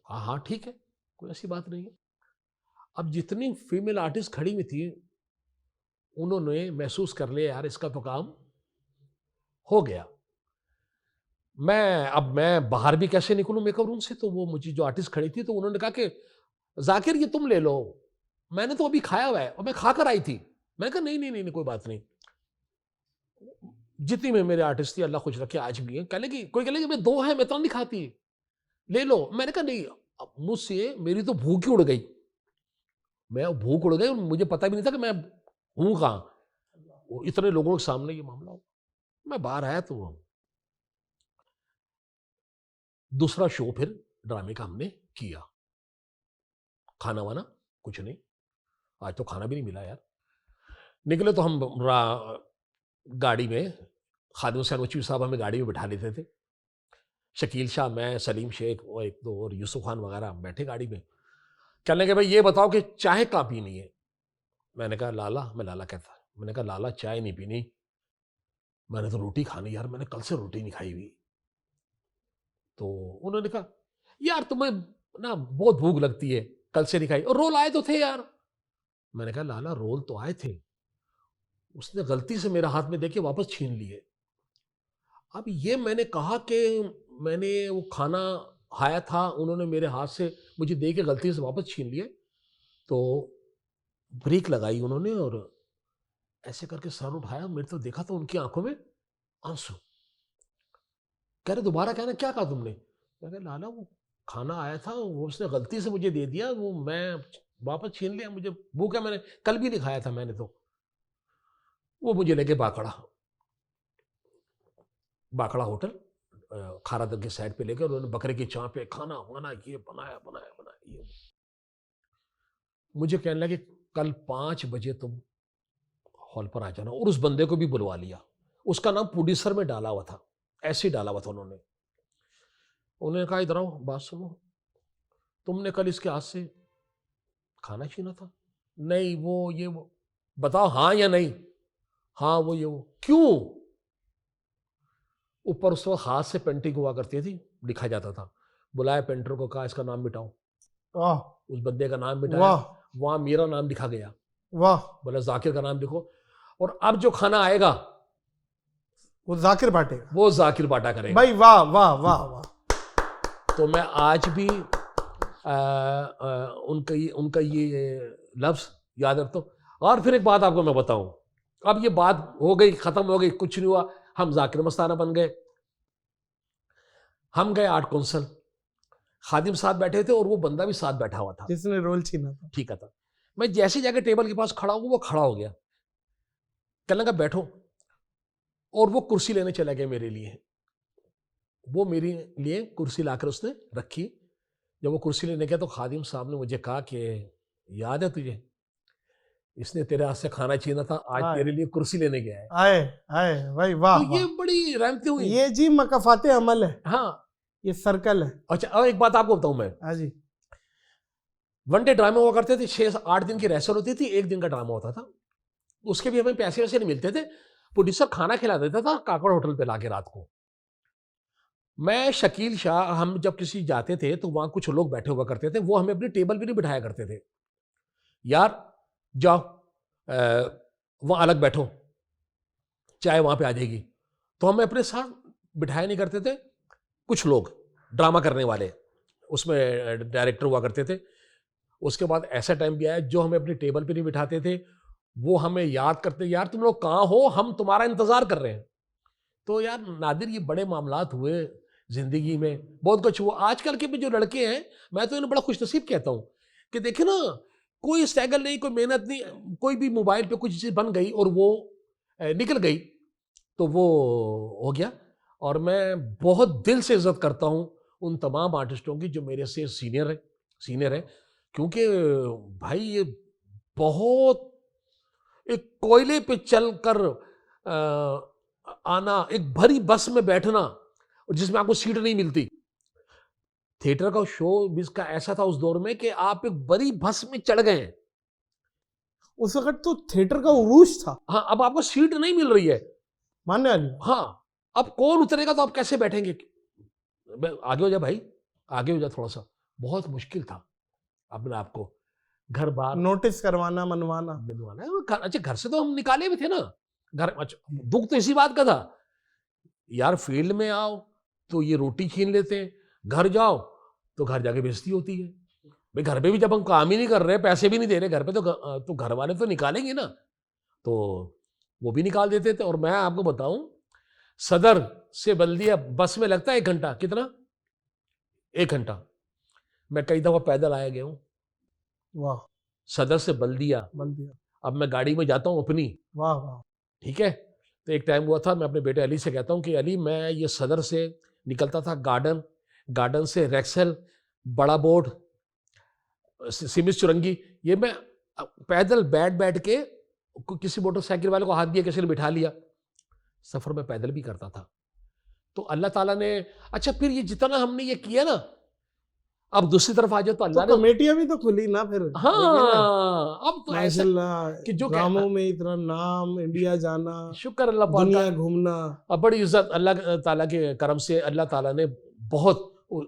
हाँ हाँ ठीक है, कोई ऐसी बात नहीं है। अब जितनी फीमेल आर्टिस्ट खड़ी हुई थी उन्होंने महसूस कर लिया यार इसका तो काम हो गया। मैं बाहर भी कैसे निकलूं मेकअप रूम से, तो वो मुझे जो आर्टिस्ट खड़ी थी तो उन्होंने कहा कि जाकिर ये तुम ले लो, मैंने तो अभी खाया हुआ है और मैं खा कर आई थी। मैंने कहा नहीं नहीं नहीं, नहीं कोई बात नहीं। जितनी में मेरे आर्टिस्ट थी अल्लाह खुश रखे आज भी है, कह लेगी कोई कह लेगी मैं दो है मैं तो नहीं खाती, ले लो। मैंने कहा नहीं, मुझसे मेरी तो भूख ही उड़ गई, मैं भूख उड़ गई, मुझे पता भी नहीं था कि मैं हूं कहां। इतने लोगों के सामने ये मामला हो, मैं बाहर आया तो दूसरा शो फिर ड्रामे का हमने किया। खाना वाना कुछ नहीं, आज तो खाना भी नहीं मिला यार। निकले तो हम गाड़ी में, खादिम हुसैन वचवी साहब हमें गाड़ी में बिठा लेते थे, शकील शाह, मैं, सलीम शेख और एक दो और यूसुफ खान वगैरह बैठे गाड़ी में। कहने के भाई ये बताओ कि चाय कहाँ पीनी है। मैंने कहा लाला, मैं लाला कहता, मैंने कहा लाला चाय नहीं पीनी, मैंने तो रोटी खानी यार, मैंने कल से रोटी नहीं खाई हुई। तो उन्होंने कहा यार तुम्हें ना बहुत भूख लगती है, कल से नहीं खाई, और रोल आए तो थे यार। मैंने कहा लाला रोल तो आए थे, उसने गलती से मेरा हाथ में देके वापस छीन लिए। अब ये मैंने कहा कि मैंने वो खाना खाया था, उन्होंने मेरे हाथ से मुझे दे के गलती से वापस छीन लिए। तो ब्रेक लगाई उन्होंने और ऐसे करके सर उठाया, मेरे तो देखा तो उनकी आंखों में आंसू। कह रहे दोबारा कहना क्या कहा तुमने। मैं कहा लाला वो खाना आया था, वो उसने गलती से मुझे दे दिया, वो मैं वापस छीन लिया, मुझे भूख है, मैंने कल भी नहीं खाया था मैंने तो। वो मुझे लेके बाकड़ा होटल खारादग के साइड पे लेकर, उन्होंने बकरे की चाँप पे खाना वाना ये बनाया बनाया बनाया। ये मुझे कहने लगे कल 5 बजे तुम हॉल पर आ जाना, और उस बंदे को भी बुलवा लिया, उसका नाम प्रोड्यूसर में डाला हुआ था, ऐसे ही डाला हुआ था उन्होंने। उन्होंने कहा इधर आओ, बात सुनो, तुमने कल इसके हाथ से खाना छीना था। नहीं वो ये वो, बताओ हाँ या नहीं। हाँ वो ये वो, क्यों। ऊपर उस वक्त हाथ से पेंटिंग हुआ करती थी, लिखा जाता था, बुलाया पेंटर को, कहा इसका नाम मिटाओ, उस बंदे का नाम मिटाया, वहां मेरा नाम लिखा गया, वाह, बोला जाकिर का नाम लिखो, और अब जो खाना आएगा वो जाकिर बांटेगा, वो जाकिर बांटा करेगा। भाई वाह वाह वाह वाह। तो मैं आज भी उनका ये लफ्ज याद रखता हूँ। और फिर एक बात आपको मैं बताऊं, अब ये बात हो गई, खत्म हो गई, कुछ नहीं हुआ, हम जाकिर मस्ताना बन गए। हम गए आर्ट काउंसिल, खादिम साथ बैठे थे और वो बंदा भी साथ बैठा हुआ था जिसने रोल छीना था, ठीक था। मैं जैसे जाके टेबल के पास खड़ा हूं, वो खड़ा हो गया, कहने लगा बैठो, और वो कुर्सी लेने चला गया मेरे लिए। वो मेरे लिए कुर्सी लाकर उसने रखी। जब वो कुर्सी लेने गया तो खादिम साहब ने मुझे कहा कि याद है तुझे, इसने तेरे हाथ से खाना छीना था, आज तेरे लिए कुर्सी लेने गया है। आए आए भाई वाह। तो ये बड़ी रहमतें हुई, ये जी मकाफाते अमल है। हाँ ये सर्कल है। अच्छा और एक बात आपको बताऊं मैं, हाँ जी, वन डे ड्रामे हुआ करते थे, 6-8 दिन की रेसल होती थी, 1 दिन का ड्रामा होता था, उसके भी हमें पैसे वैसे नहीं मिलते थे। प्रोड्यूसर खाना खिला देता था काकड़ होटल पे लाके रात को। मैं, शकील शाह, हम जब किसी जाते थे तो वहां कुछ लोग बैठे हुआ करते थे, वो हमें अपनी टेबल भी नहीं बिठाया करते थे, यार जाओ वहां अलग बैठो, चाय वहां पे आ जाएगी। तो हमें अपने साथ बिठाया नहीं करते थे। कुछ लोग ड्रामा करने वाले उसमें डायरेक्टर हुआ करते थे। उसके बाद ऐसा टाइम भी आया जो हमें अपनी टेबल पे नहीं बिठाते थे, वो हमें याद करते, यार तुम लोग कहाँ हो, हम तुम्हारा इंतजार कर रहे हैं। तो यार नादिर ये बड़े मामलात हुए, जिंदगी में बहुत कुछ हुआ। आजकल के भी जो लड़के हैं, मैं तो इन्हें बड़ा खुशनसीब कहता हूँ कि देखे ना, कोई स्ट्रगल नहीं, कोई मेहनत नहीं, कोई भी मोबाइल पे कुछ चीज़ बन गई और वो निकल गई तो वो हो गया। और मैं बहुत दिल से इज्जत करता हूँ उन तमाम आर्टिस्टों की जो मेरे से सीनियर है, क्योंकि भाई ये बहुत एक कोयले पे चलकर आना, एक भरी बस में बैठना और जिसमें आपको सीट नहीं मिलती। थिएटर का शो जिसका ऐसा था उस दौर में कि आप एक बड़ी बस में चढ़ गए हैं। उस वक्त तो थिएटर का उरूज था। हाँ, अब आपको सीट नहीं मिल रही है, मानने वाली। हाँ, अब कौन उतरेगा तो आप कैसे बैठेंगे? आगे हो जा भाई, आगे हो जा थोड़ा सा। बहुत मुश्किल था अपने आप को घर बार नोटिस करवाना, मनवाना। अच्छा, घर से तो हम निकाले भी थे ना घर। अच्छा, दुख तो इसी बात का था यार, फील्ड में आओ तो ये रोटी छीन लेते हैं, घर जाओ तो घर जाके बेइज्जती होती है। भाई घर पे भी जब हम काम ही नहीं कर रहे, पैसे भी नहीं दे रहे घर पे, तो घर वाले तो निकालेंगे ना, तो वो भी निकाल देते थे। और मैं आपको बताऊं, सदर से बल्दिया बस में लगता है 1 घंटा। कितना? 1 घंटा। मैं कई दफा पैदल आया गया हूँ। वाह। सदर से बल्दिया। अब मैं गाड़ी में जाता हूँ अपनी। वाह वाह। ठीक है, तो एक टाइम हुआ था, मैं अपने बेटे अली से कहता हूँ कि अली, मैं ये सदर से निकलता था गार्डन से रेक्सल, बड़ा बोर्ड, सिमिस चुरंगी, ये मैं पैदल बैठ के किसी मोटरसाइकिल वाले को हाथ दिया, किसी ने बिठा लिया, सफर में पैदल भी करता था। तो अल्लाह ताला ने, अच्छा फिर ये जितना हमने ये किया ना, अब दूसरी तरफ आ जाओ तो अल्लाह ने कमेटियां भी तो खुली ना फिर। हाँ, अब तो ऐसा कि जो ड्रामों में इतना नाम, इंडिया जाना, शुक्र अल्लाह पाक, दुनिया घूमना, अब बड़ी इज्जत अल्लाह ताला के करम से। अल्लाह ताला ने बहुत,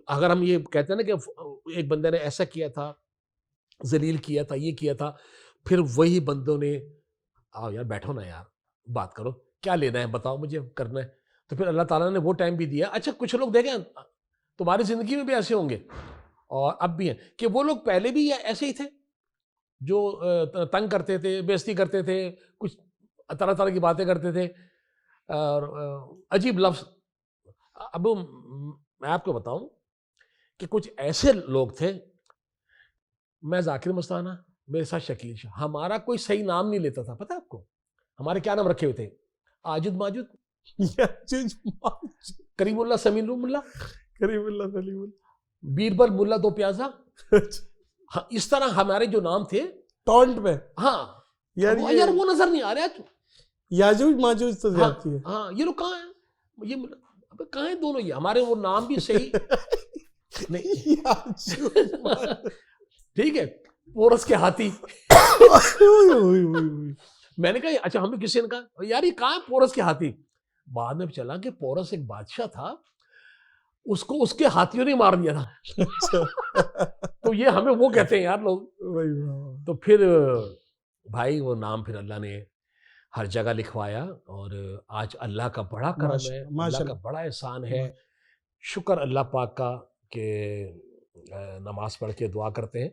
अगर हम ये कहते हैं ना कि एक बंदे ने ऐसा किया था, जलील किया था, ये किया था, फिर वही बंदों ने, आओ यार बैठो ना यार, बात करो, क्या लेना है बताओ, मुझे करना है। तो फिर अल्लाह ताला ने वो टाइम भी दिया। अच्छा, कुछ लोग देखें तुम्हारी जिंदगी में भी ऐसे होंगे और अब भी हैं कि वो लोग पहले भी ऐसे ही थे जो तंग करते थे, बेइज्जती करते थे, कुछ तरह तरह की बातें करते थे और अजीब लफ्ज। अब मैं आपको बताऊं कि कुछ ऐसे लोग थे, मैं जाकिर मस्ताना, मेरे साथ शकील शाह, हमारा कोई सही नाम नहीं लेता था। पता है आपको हमारे क्या नाम रखे हुए थे? आजुद माजुद, करीमुल्ला समीनुल्ला, करीमुल्ला सलीमुल्ला, बीरबल मुल्ला दो प्याजा। हाँ, इस तरह हमारे जो नाम थे टॉन्ट में। हाँ यार वो नजर नहीं आ रहा है। याजूज माजूज तो जाती है। हाँ, ये लोग कहाँ हैं? ये अब कहाँ हैं दोनों? ये हमारे वो नाम भी सही नहीं। ठीक है, पोरस के हाथी। मैंने कहा अच्छा, हमें किसी ने कहा यार ये कहाँ है पोरस के हाथी? बाद में चला कि पोरस एक बादशाह था, उसको उसके हाथियों ने मार दिया था। तो ये हमें वो कहते हैं यार लोग। तो फिर भाई वो नाम फिर अल्लाह ने हर जगह लिखवाया और आज अल्लाह का बड़ा करम है, अल्लाह का बड़ा एहसान है। शुक्र अल्लाह पाक का कि नमाज पढ़ के दुआ करते हैं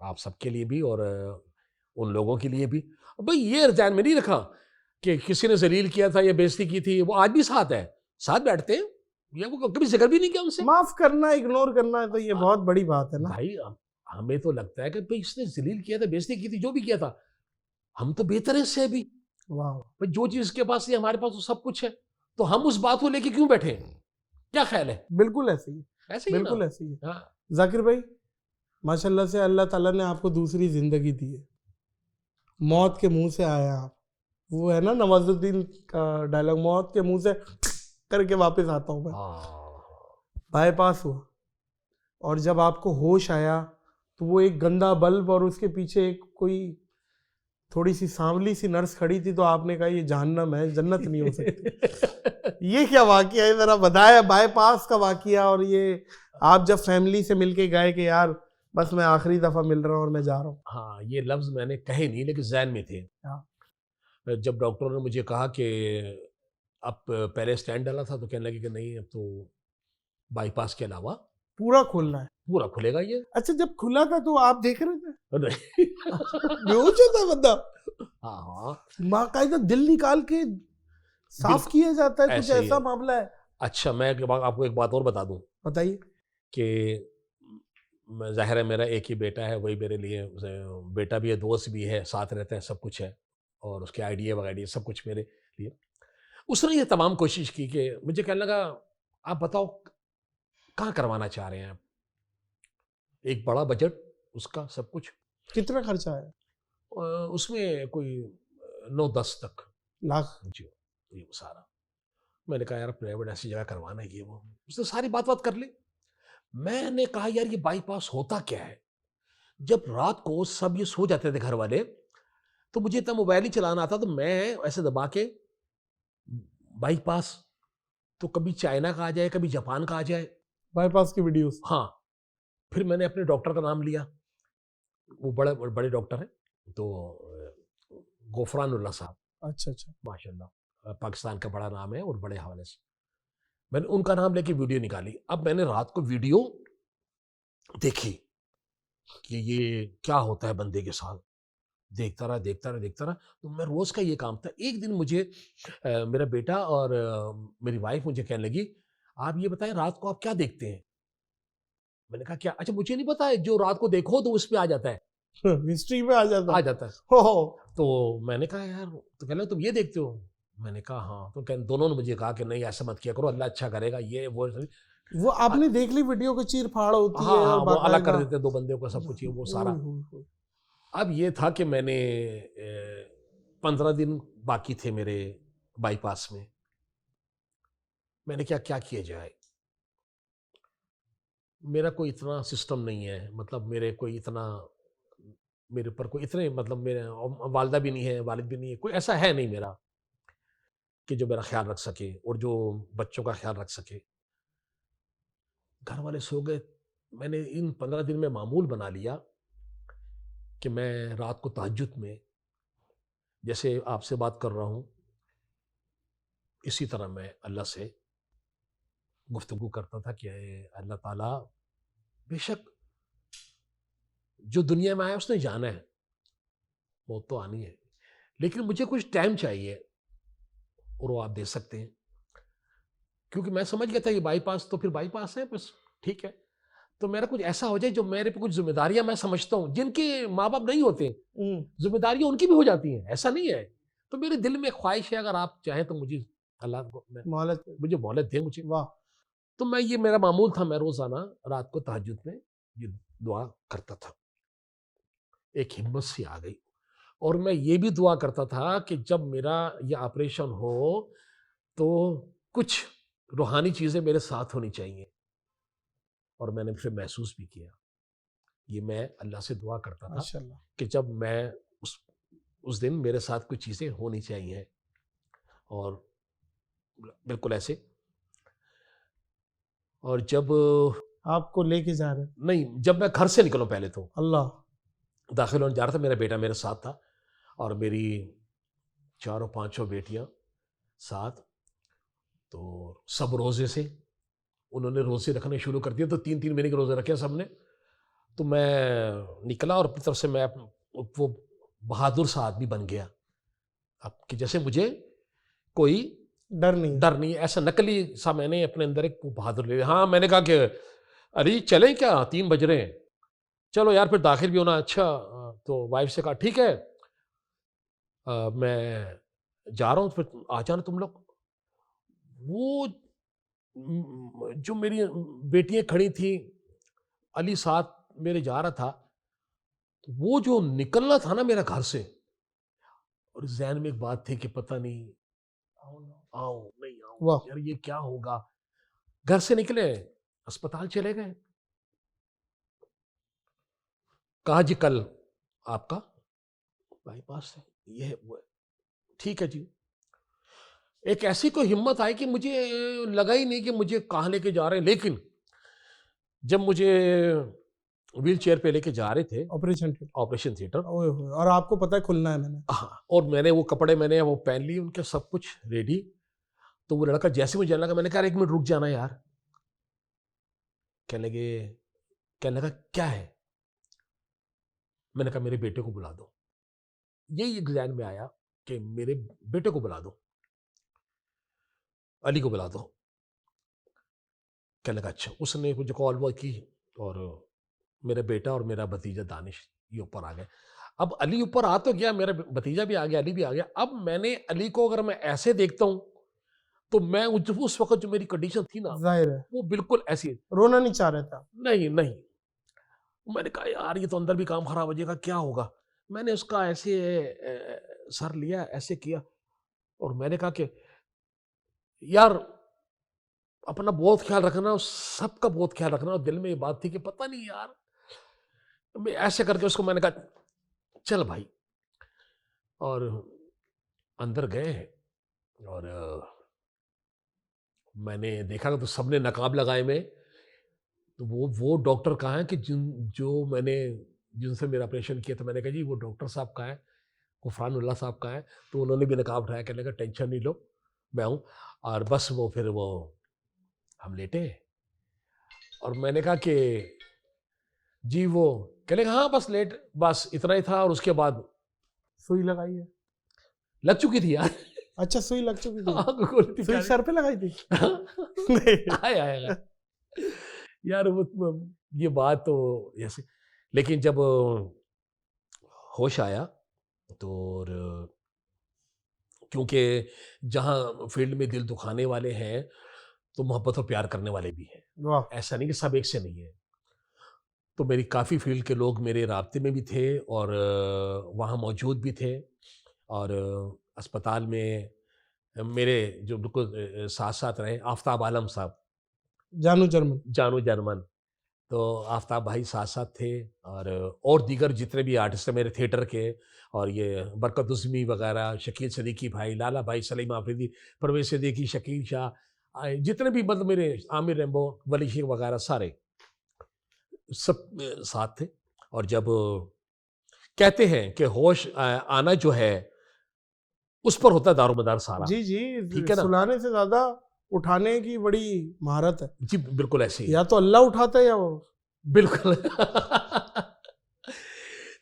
आप सबके लिए भी और उन लोगों के लिए भी। भाई ये ध्यान में नहीं रखा कि किसी ने जलील किया था या बेइज्जती की थी, वो आज भी साथ है, साथ बैठते हैं, या वो कभी जिक्र भी नहीं किया उनसे। माफ करना, इग्नोर करना है तो ये बहुत बड़ी बात है ना भाई। हमें तो लगता है कि भाई इसने जलील किया था, बेइज्जती की थी, जो भी किया था, हम तो बेहतर है इससे भी। वाह भाई जो चीज इसके पास है हमारे पास तो सब कुछ है, तो हम उस बात को लेके क्यों बैठे? क्या ख्याल है? बिल्कुल ऐसे ही, ऐसे ही बिल्कुल ऐसे ही। हाँ। जाकिर भाई माशाल्लाह से अल्लाह ताला ने आपको दूसरी जिंदगी दी है, मौत के मुंह से आया आप। वो है ना नवाजुद्दीन का डायलॉग, मौत के मुंह से करके वापस आता हूँ मैं। बाईपास हुआ और जब आपको होश आया तो वो एक गंदा बल्ब और उसके पीछे एक कोई थोड़ी सी सांवली सी नर्स खड़ी थी, तो आपने कहा ये जहन्नम है, जन्नत नहीं हो सकती। ये क्या वाकया है जरा बताया, बाईपास का वाकया, और ये आप जब फैमिली से मिलके गए कि यार बस मैं आखिरी दफा मिल रहा हूँ और मैं जा रहा हूँ। हाँ, ये लफ्ज मैंने कहे नहीं लेकिन जहन में थे। जब डॉक्टरों ने मुझे कहा कि अब पहले स्टैंड डाला था तो कहने लगे कि नहीं अब तो बाईपास के अलावा पूरा खोलना है, पूरा खुलेगा ये। अच्छा, जब खुला था तो आप देख रहे थे? नहीं। बेहोश होता बंदा। हाँ, बाकायदा दिल निकाल के साफ किया जाता है, कुछ ऐसा मामला है? अच्छा, मैं आपको एक बात और बता दूं, बताइए। कि ज़ाहिर है मेरा एक ही बेटा है, वही मेरे लिए बेटा भी है, दोस्त भी है, साथ रहता है, सब कुछ है, और उसके आइडिया वगैरह सब कुछ मेरे लिए। उसने ये तमाम कोशिश की कि मुझे कहने लगा, आप बताओ कहाँ करवाना चाह रहे हैं आप? एक बड़ा बजट उसका, सब कुछ। कितना खर्चा है? उसमें कोई 9-10 तक लाख? जी, ये सारा। मैंने कहा यार प्राइवेट ऐसी जगह करवाना है, ये वो। उसने सारी बात कर ली। मैंने कहा यार ये बाईपास होता क्या है? जब रात को सब ये सो जाते थे घर वाले, तो मुझे इतना मोबाइल ही चलाना आता, तो मैं ऐसे दबा के बाईपास, तो कभी चाइना का आ जाए, कभी जापान का आ जाए। बाईपास की वीडियोस? हाँ। फिर मैंने अपने डॉक्टर का नाम लिया, वो बड़े बड़े डॉक्टर हैं, तो गफरानुल्लाह साहब, अच्छा अच्छा। माशाल्लाह, पाकिस्तान का बड़ा नाम है और बड़े हवाले से। मैंने उनका नाम लेके वीडियो निकाली। अब मैंने रात को वीडियो देखी कि ये क्या होता है बंदे के साथ। देखता रहा देखता रहा देखता रहा। तो मैं रोज का ये काम था। एक दिन मुझे मेरा बेटा और मेरी वाइफ मुझे कहने लगी, आप ये बताएं रात को आप क्या देखते हैं? मैंने कहा क्या? अच्छा, मुझे नहीं पता है, जो रात को देखो तो उस पे आ जाता है, हिस्ट्री में आ जाता आ है। जाता है। हो। तो मैंने कहा यार, तो कहने लगे तुम ये देखते हो? मैंने कहा हाँ। तो दोनों ने मुझे कहा कि नहीं ऐसा मत किया करो, अल्लाह अच्छा करेगा, ये वो। वो आपने देख ली वीडियो को, चीर फाड़ होती हाँ है हाँ, और वो अलग कर बाकायदा? देते हैं दो बंदे को, सब कुछ ये वो सारा। ओए होए होए। अब ये था कि मैंने 15 दिन बाकी थे मेरे बाईपास में। मैंने क्या क्या किया जाए? मेरा कोई इतना सिस्टम नहीं है, मतलब मेरे कोई इतना, मेरे ऊपर कोई इतने, मतलब मेरे वालदा भी नहीं है, वालिद भी नहीं है, कोई ऐसा है नहीं मेरा कि जो मेरा ख्याल रख सके और जो बच्चों का ख्याल रख सके। घर वाले सो गए। मैंने इन 15 दिन में मामूल बना लिया कि मैं रात को तहज्जुद में, जैसे आपसे बात कर रहा हूँ, इसी तरह मैं अल्लाह से गुफ्तगू करता था कि अल्लाह ताला, बेशक जो दुनिया में आया उसने जाना है, मौत तो आनी है, लेकिन मुझे कुछ टाइम चाहिए और वो आप दे सकते हैं। क्योंकि मैं समझ गया था ये बाईपास तो फिर बाईपास है, बस ठीक है। तो मेरा कुछ ऐसा हो जाए जो मेरे पे कुछ जिम्मेदारियां, मैं समझता हूँ जिनके माँ बाप नहीं होते, जिम्मेदारियां उनकी भी हो जाती हैं, ऐसा नहीं है। तो मेरे दिल में ख्वाहिश है, अगर आप चाहें तो मुझे अल्लाह को मोहलत। मुझे मोहलत दे मुझे। वाह। तो मैं, ये मेरा मामूल था, मैं रोजाना रात को तहज्जुद में ये दुआ करता था। एक हिम्मत सी आ गई। और मैं ये भी दुआ करता था कि जब मेरा ये ऑपरेशन हो तो कुछ रूहानी चीजें मेरे साथ होनी चाहिए। और मैंने फिर महसूस भी किया, ये मैं अल्लाह से दुआ करता था माशाल्लाह। कि जब मैं उस दिन मेरे साथ कुछ चीजें होनी चाहिए। और बिल्कुल ऐसे। और जब, आपको लेके जा रहे? नहीं, जब मैं घर से निकलूं, पहले तो अल्लाह। दाखिल होने जा रहा था, मेरा बेटा मेरे साथ था और मेरी 4-5 बेटियां साथ। तो सब रोजे से, उन्होंने रोजे रखने शुरू कर दिए, तो 3-3 महीने के रोजे रखे सबने। तो मैं निकला और अपनी तरफ से मैं वो बहादुर सा आदमी बन गया, अब कि जैसे मुझे कोई डर नहीं, ऐसा नकली सा मैंने अपने अंदर एक बहादुर ले लिया। हाँ, मैंने कहा कि अरे चलें क्या, 3 बज रहे हैं, चलो यार फिर दाखिल भी होना। अच्छा, तो वाइफ से कहा ठीक है, मैं जा रहा हूँ, फिर आ जाना तुम लोग। वो जो मेरी बेटियां खड़ी थी, अली साथ मेरे जा रहा था, तो वो जो निकलना था ना मेरा घर से, और जहन में एक बात थी कि पता नहीं आऊं नहीं आऊं, वाह। यार ये क्या होगा। घर से निकले, अस्पताल चले गए, कहा जी कल आपका बाईपास है, ये है वो है। ठीक है जी। एक ऐसी कोई हिम्मत आई कि मुझे लगा ही नहीं कि मुझे कहाँ लेके जा रहे हैं, लेकिन जब मुझे व्हील चेयर पे लेके जा रहे थे ऑपरेशन थिएटर, और आपको पता है खुलना है मैंने, हाँ, और मैंने वो कपड़े मैंने वो पहन लिए, उनके सब कुछ रेडी। तो वो लड़का जैसे मुझे लगा, मैंने कहा 1 मिनट रुक जाना यार। कहने लगा क्या है? मैंने कहा मेरे बेटे को बुला दो। यही एक ध्यान में आया कि मेरे बेटे को बुला दो, अली को बुला दो। कहने लगा अच्छा। उसने मुझे कॉल वॉल की और मेरा बेटा और मेरा भतीजा दानिश ये ऊपर आ गए। अब अली ऊपर आ तो गया, मेरा भतीजा भी आ गया, अली भी आ गया। अब मैंने अली को अगर मैं ऐसे देखता हूँ तो मैं उस वक्त जो मेरी कंडीशन थी ना, जाहिर है वो बिल्कुल ऐसी, रोना नहीं चाह रहा था। नहीं नहीं। मैंने कहा यार ये तो अंदर भी काम खराब हो जाएगा, क्या होगा। मैंने उसका ऐसे सर लिया, ऐसे किया और मैंने कहा कि यार अपना बहुत ख्याल रखना, सबका बहुत ख्याल रखना। और दिल में ये बात थी कि पता नहीं यार, मैं ऐसे करके उसको मैंने कहा चल भाई। और अंदर गए और मैंने देखा तो सबने नकाब लगाए में। तो वो डॉक्टर कहाँ है कि जिनसे मेरा ऑपरेशन किया था। मैंने कहा जी वो डॉक्टर साहब का है, गुफरानुल्लाह साहब का है। तो उन्होंने भी नकाब उठाया, कहने का टेंशन नहीं लो मैं हूँ। और बस फिर हम लेटे और मैंने कहा कि जी वो कहने हाँ बस लेट, बस इतना ही था। और उसके बाद सुई लगाई है? लग चुकी थी यार। अच्छा सुई लग चुकी थी। सुई सर पे लगाई थी? आया यार वो ये बात तो ऐसे। लेकिन जब होश आया तो क्योंकि जहाँ फील्ड में दिल दुखाने वाले हैं तो मोहब्बत और प्यार करने वाले भी हैं, ऐसा नहीं कि सब एक से नहीं है। तो मेरी काफ़ी फील्ड के लोग मेरे राब्ते में भी थे और वहाँ मौजूद भी थे। और अस्पताल में मेरे जो बिल्कुल साथ साथ रहे आफ्ताब आलम साहब, जानू जर्मन, तो आफ्ताब भाई साथ साथ थे। और दीगर जितने भी आर्टिस्ट हैं मेरे थिएटर के, और ये बरकत उज़्मी वगैरह, शकील सदीकी भाई, लाला भाई, सलीम आफरीदी, परवेज़ सिद्दीकी, शकील शाह, जितने भी मतलब मेरे आमिर रेम्बो, वली शेख वगैरह सारे सब साथ थे। और जब कहते हैं कि होश आना जो है उस पर होता है दारोमदार सारा। जी जी, ठीक है ना, सुलाने से ज्यादा उठाने की बड़ी महारत है जी बिल्कुल ऐसे ही, या तो अल्लाह उठाता है या वो, बिल्कुल।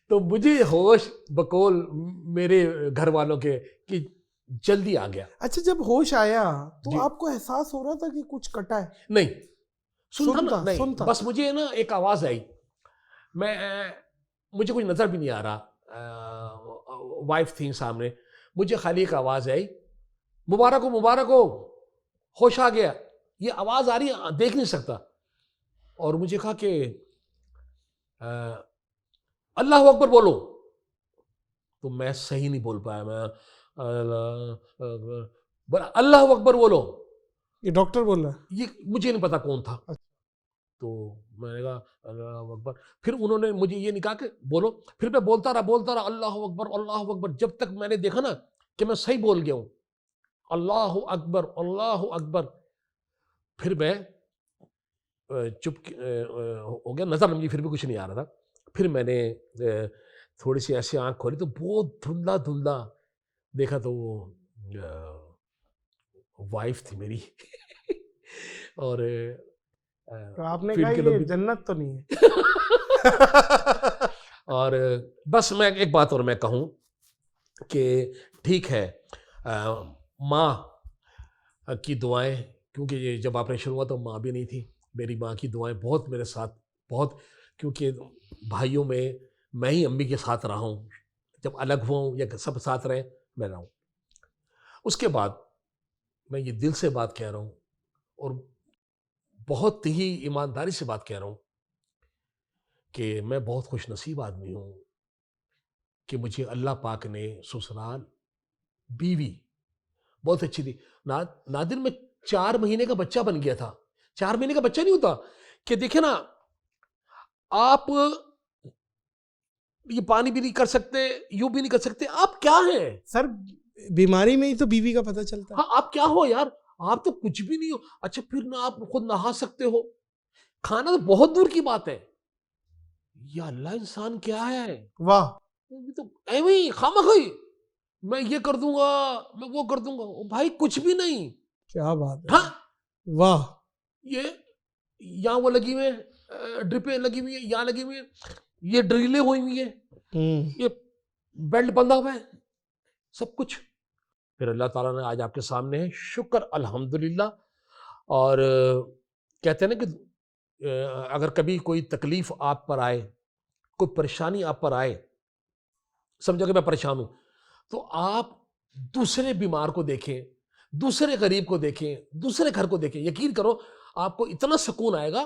तो मुझे होश बकौल मेरे घर वालों के कि जल्दी आ गया। अच्छा जब होश आया तो आपको एहसास हो रहा था कि कुछ कटा है? नहीं, सुनता नहीं, सुनता। बस मुझे ना एक आवाज आई, मुझे कुछ नजर भी नहीं आ रहा, वाइफ थी सामने, मुझे खाली एक आवाज आई, मुबारक हो मुबारक हो, होश आ गया। ये आवाज आ रही है, देख नहीं सकता। और मुझे कहा कि अल्लाह अकबर बोलो। तो मैं सही नहीं बोल पाया, मैं अल्लाह अकबर बोलो। ये डॉक्टर बोल रहा है? ये मुझे नहीं पता कौन था। तो मैंने कहा अल्लाह अकबर। फिर उन्होंने मुझे ये नहीं कहा कि बोलो, फिर मैं बोलता रहा अल्लाह अकबर अल्लाह अकबर, जब तक मैंने देखा ना कि मैं सही बोल गया हूँ, अल्लाह अकबर अल्लाह अकबर। फिर मैं चुप हो गया, नजर मुझे फिर भी कुछ नहीं आ रहा था। फिर मैंने थोड़ी सी ऐसी आंख खोली तो बहुत धुंधला धुंधला देखा, तो वो वाइफ थी मेरी। और तो आपने कहा ये जन्नत तो नहीं है? और बस मैं एक बात और मैं कहूँ कि ठीक है, माँ की दुआएं, क्योंकि जब ऑपरेशन हुआ तो माँ भी नहीं थी, मेरी माँ की दुआएं बहुत मेरे साथ, बहुत, क्योंकि भाइयों में मैं ही अम्मी के साथ रहा हूँ, जब अलग हुआ हूँ या सब साथ रहे मैं रहा हूँ। उसके बाद मैं ये दिल से बात कह रहा हूँ और बहुत ही ईमानदारी से बात कह रहा हूँ कि मैं बहुत खुश नसीब आदमी हूँ कि मुझे अल्लाह पाक ने ससुराल बीवी बहुत अच्छी थी। नादिर में 4 महीने का बच्चा बन गया था। 4 महीने का बच्चा नहीं होता कि देखे ना आप, ये पानी भी नहीं कर सकते, यूं भी नहीं कर सकते, आप क्या हैं सर? बीमारी में ही तो बीवी का पता चलता है। हाँ, आप क्या हो यार, आप तो कुछ भी नहीं हो। अच्छा फिर ना आप खुद नहा सकते हो, खाना तो बहुत दूर की बात है। या अल्लाह, इंसान क्या है, वाह। तो ऐਵੇਂ ही खामखी मैं ये कर दूंगा, मैं वो कर दूंगा, भाई कुछ भी नहीं। क्या बात है, हाँ वाह। ये यहाँ वो लगी हुई है, ड्रिपें लगी हुई है, यहाँ लगी हुई है, ये ड्रिलें हुई हुई है, ये बेल्ट बंधा हुआ है, सब कुछ। फिर अल्लाह ताला ने आज आपके सामने है, शुक्र अल्हम्दुलिल्लाह। और कहते हैं ना कि अगर कभी कोई तकलीफ आप पर आए, कोई परेशानी आप पर आए, समझो कि मैं परेशान हूं, तो आप दूसरे बीमार को देखें, दूसरे गरीब को देखें, दूसरे घर को देखें, यकीन करो आपको इतना सुकून आएगा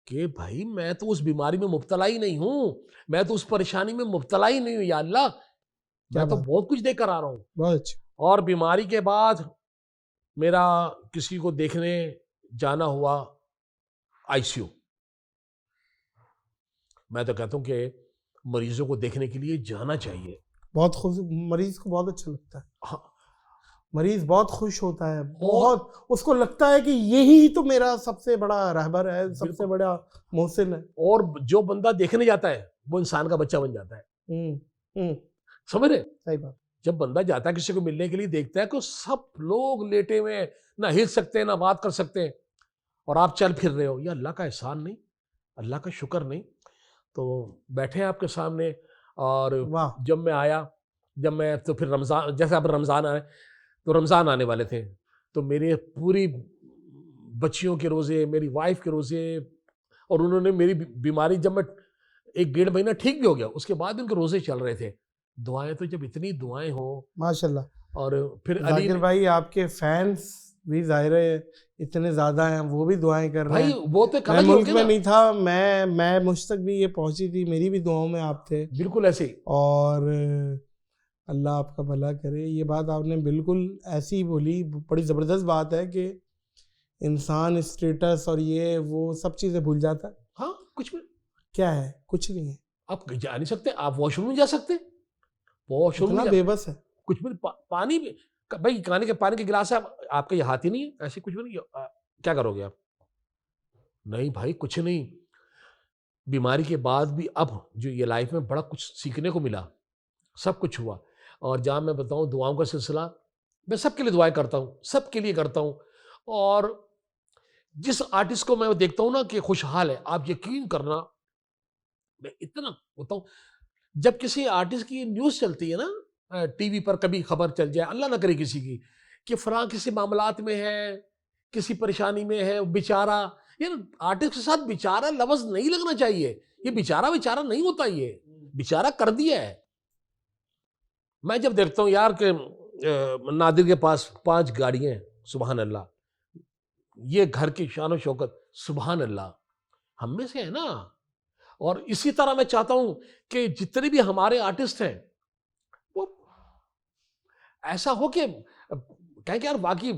कि भाई मैं तो उस बीमारी में मुब्तला ही नहीं हूं, मैं तो उस परेशानी में मुब्तला ही नहीं हूं, या अल्लाह मैं तो बहुत कुछ देकर आ रहा हूं। बहुत अच्छा। और बीमारी के बाद मेरा किसी को देखने जाना हुआ आईसीयू, मैं तो कहता हूं कि मरीजों को देखने के लिए जाना चाहिए। बहुत खुश, मरीज को बहुत अच्छा लगता है। हाँ, मरीज बहुत खुश होता है, बहुत उसको लगता है कि यही तो मेरा सबसे बड़ा रहबर है, सबसे बड़ा मोहसिन है। और जो बंदा देखने जाता है वो इंसान का बच्चा बन जाता है। समझ रहे? सही बात। जब बंदा जाता है किसी को मिलने के लिए, देखता है कि सब लोग लेटे हुए हैं, ना हिल सकते हैं ना बात कर सकते हैं, और आप चल फिर रहे हो, ये अल्लाह का एहसान नहीं, अल्लाह का शुक्र नहीं? तो बैठे हैं आपके सामने। और जब मैं आया, जब मैं तो फिर रमज़ान, जैसे अब रमज़ान आए तो रमज़ान आने वाले थे, तो मेरे पूरी बच्चियों के रोज़े, मेरी वाइफ के रोज़े, और उन्होंने मेरी बीमारी, जब मैं 1-1.5 महीना ठीक भी हो गया, उसके बाद भी उनके रोज़े चल रहे थे। दुआएं, तो जब इतनी दुआएं हो माशाल्लाह। और फिर जाकिर भाई आपके फैंस भी ज़ाहिर है इतने ज़्यादा हैं, वो भी दुआएं कर रहे हैं। वो तो मैं मुल्क में नहीं था, मैं मुझ तक भी ये पहुंची थी, मेरी भी दुआओं में आप थे। बिल्कुल ऐसे ही। और अल्लाह आपका भला करे। ये बात आपने बिल्कुल ऐसी ही बोली, बड़ी ज़बरदस्त बात है कि इंसान स्टेटस और ये वो सब चीज़ें भूल जाता है। हाँ, कुछ भी क्या है, कुछ नहीं है। आप जा नहीं सकते, आप वॉशरूम नहीं जा सकते, वॉशरूम इतना बेबस है। कुछ भी पानी भी, भाई खाने के पानी के गिलास है, आपके ये हाथ ही नहीं है, ऐसे कुछ भी नहीं, क्या करोगे आप? नहीं भाई, कुछ नहीं। बीमारी के बाद भी अब जो ये लाइफ में बड़ा कुछ सीखने को मिला, सब कुछ हुआ। और जहाँ मैं बताऊँ दुआओं का सिलसिला, मैं सबके लिए दुआएं करता हूँ, सबके लिए करता हूँ। और जिस आर्टिस्ट को मैं देखता हूँ ना कि खुशहाल है, आप यकीन करना, मैं इतना होता हूँ, जब किसी आर्टिस्ट की न्यूज़ चलती है ना टीवी पर, कभी खबर चल जाए, अल्लाह ना करे किसी की, कि फलां किसी मामलात में है, किसी परेशानी में है, बेचारा, यार आर्टिस्ट के साथ बेचारा लफ्ज़ नहीं लगना चाहिए। ये बेचारा नहीं होता, ये बेचारा कर दिया है। मैं जब देखता हूँ यार कि नादिर के पास 5 गाड़ियाँ हैं, सुबहान अल्लाह, ये घर की शान और शौकत, सुबहान अल्लाह, हम में से है ना। और इसी तरह मैं चाहता हूं कि जितने भी हमारे आर्टिस्ट हैं वो ऐसा हो कि कहें कि यार बाकी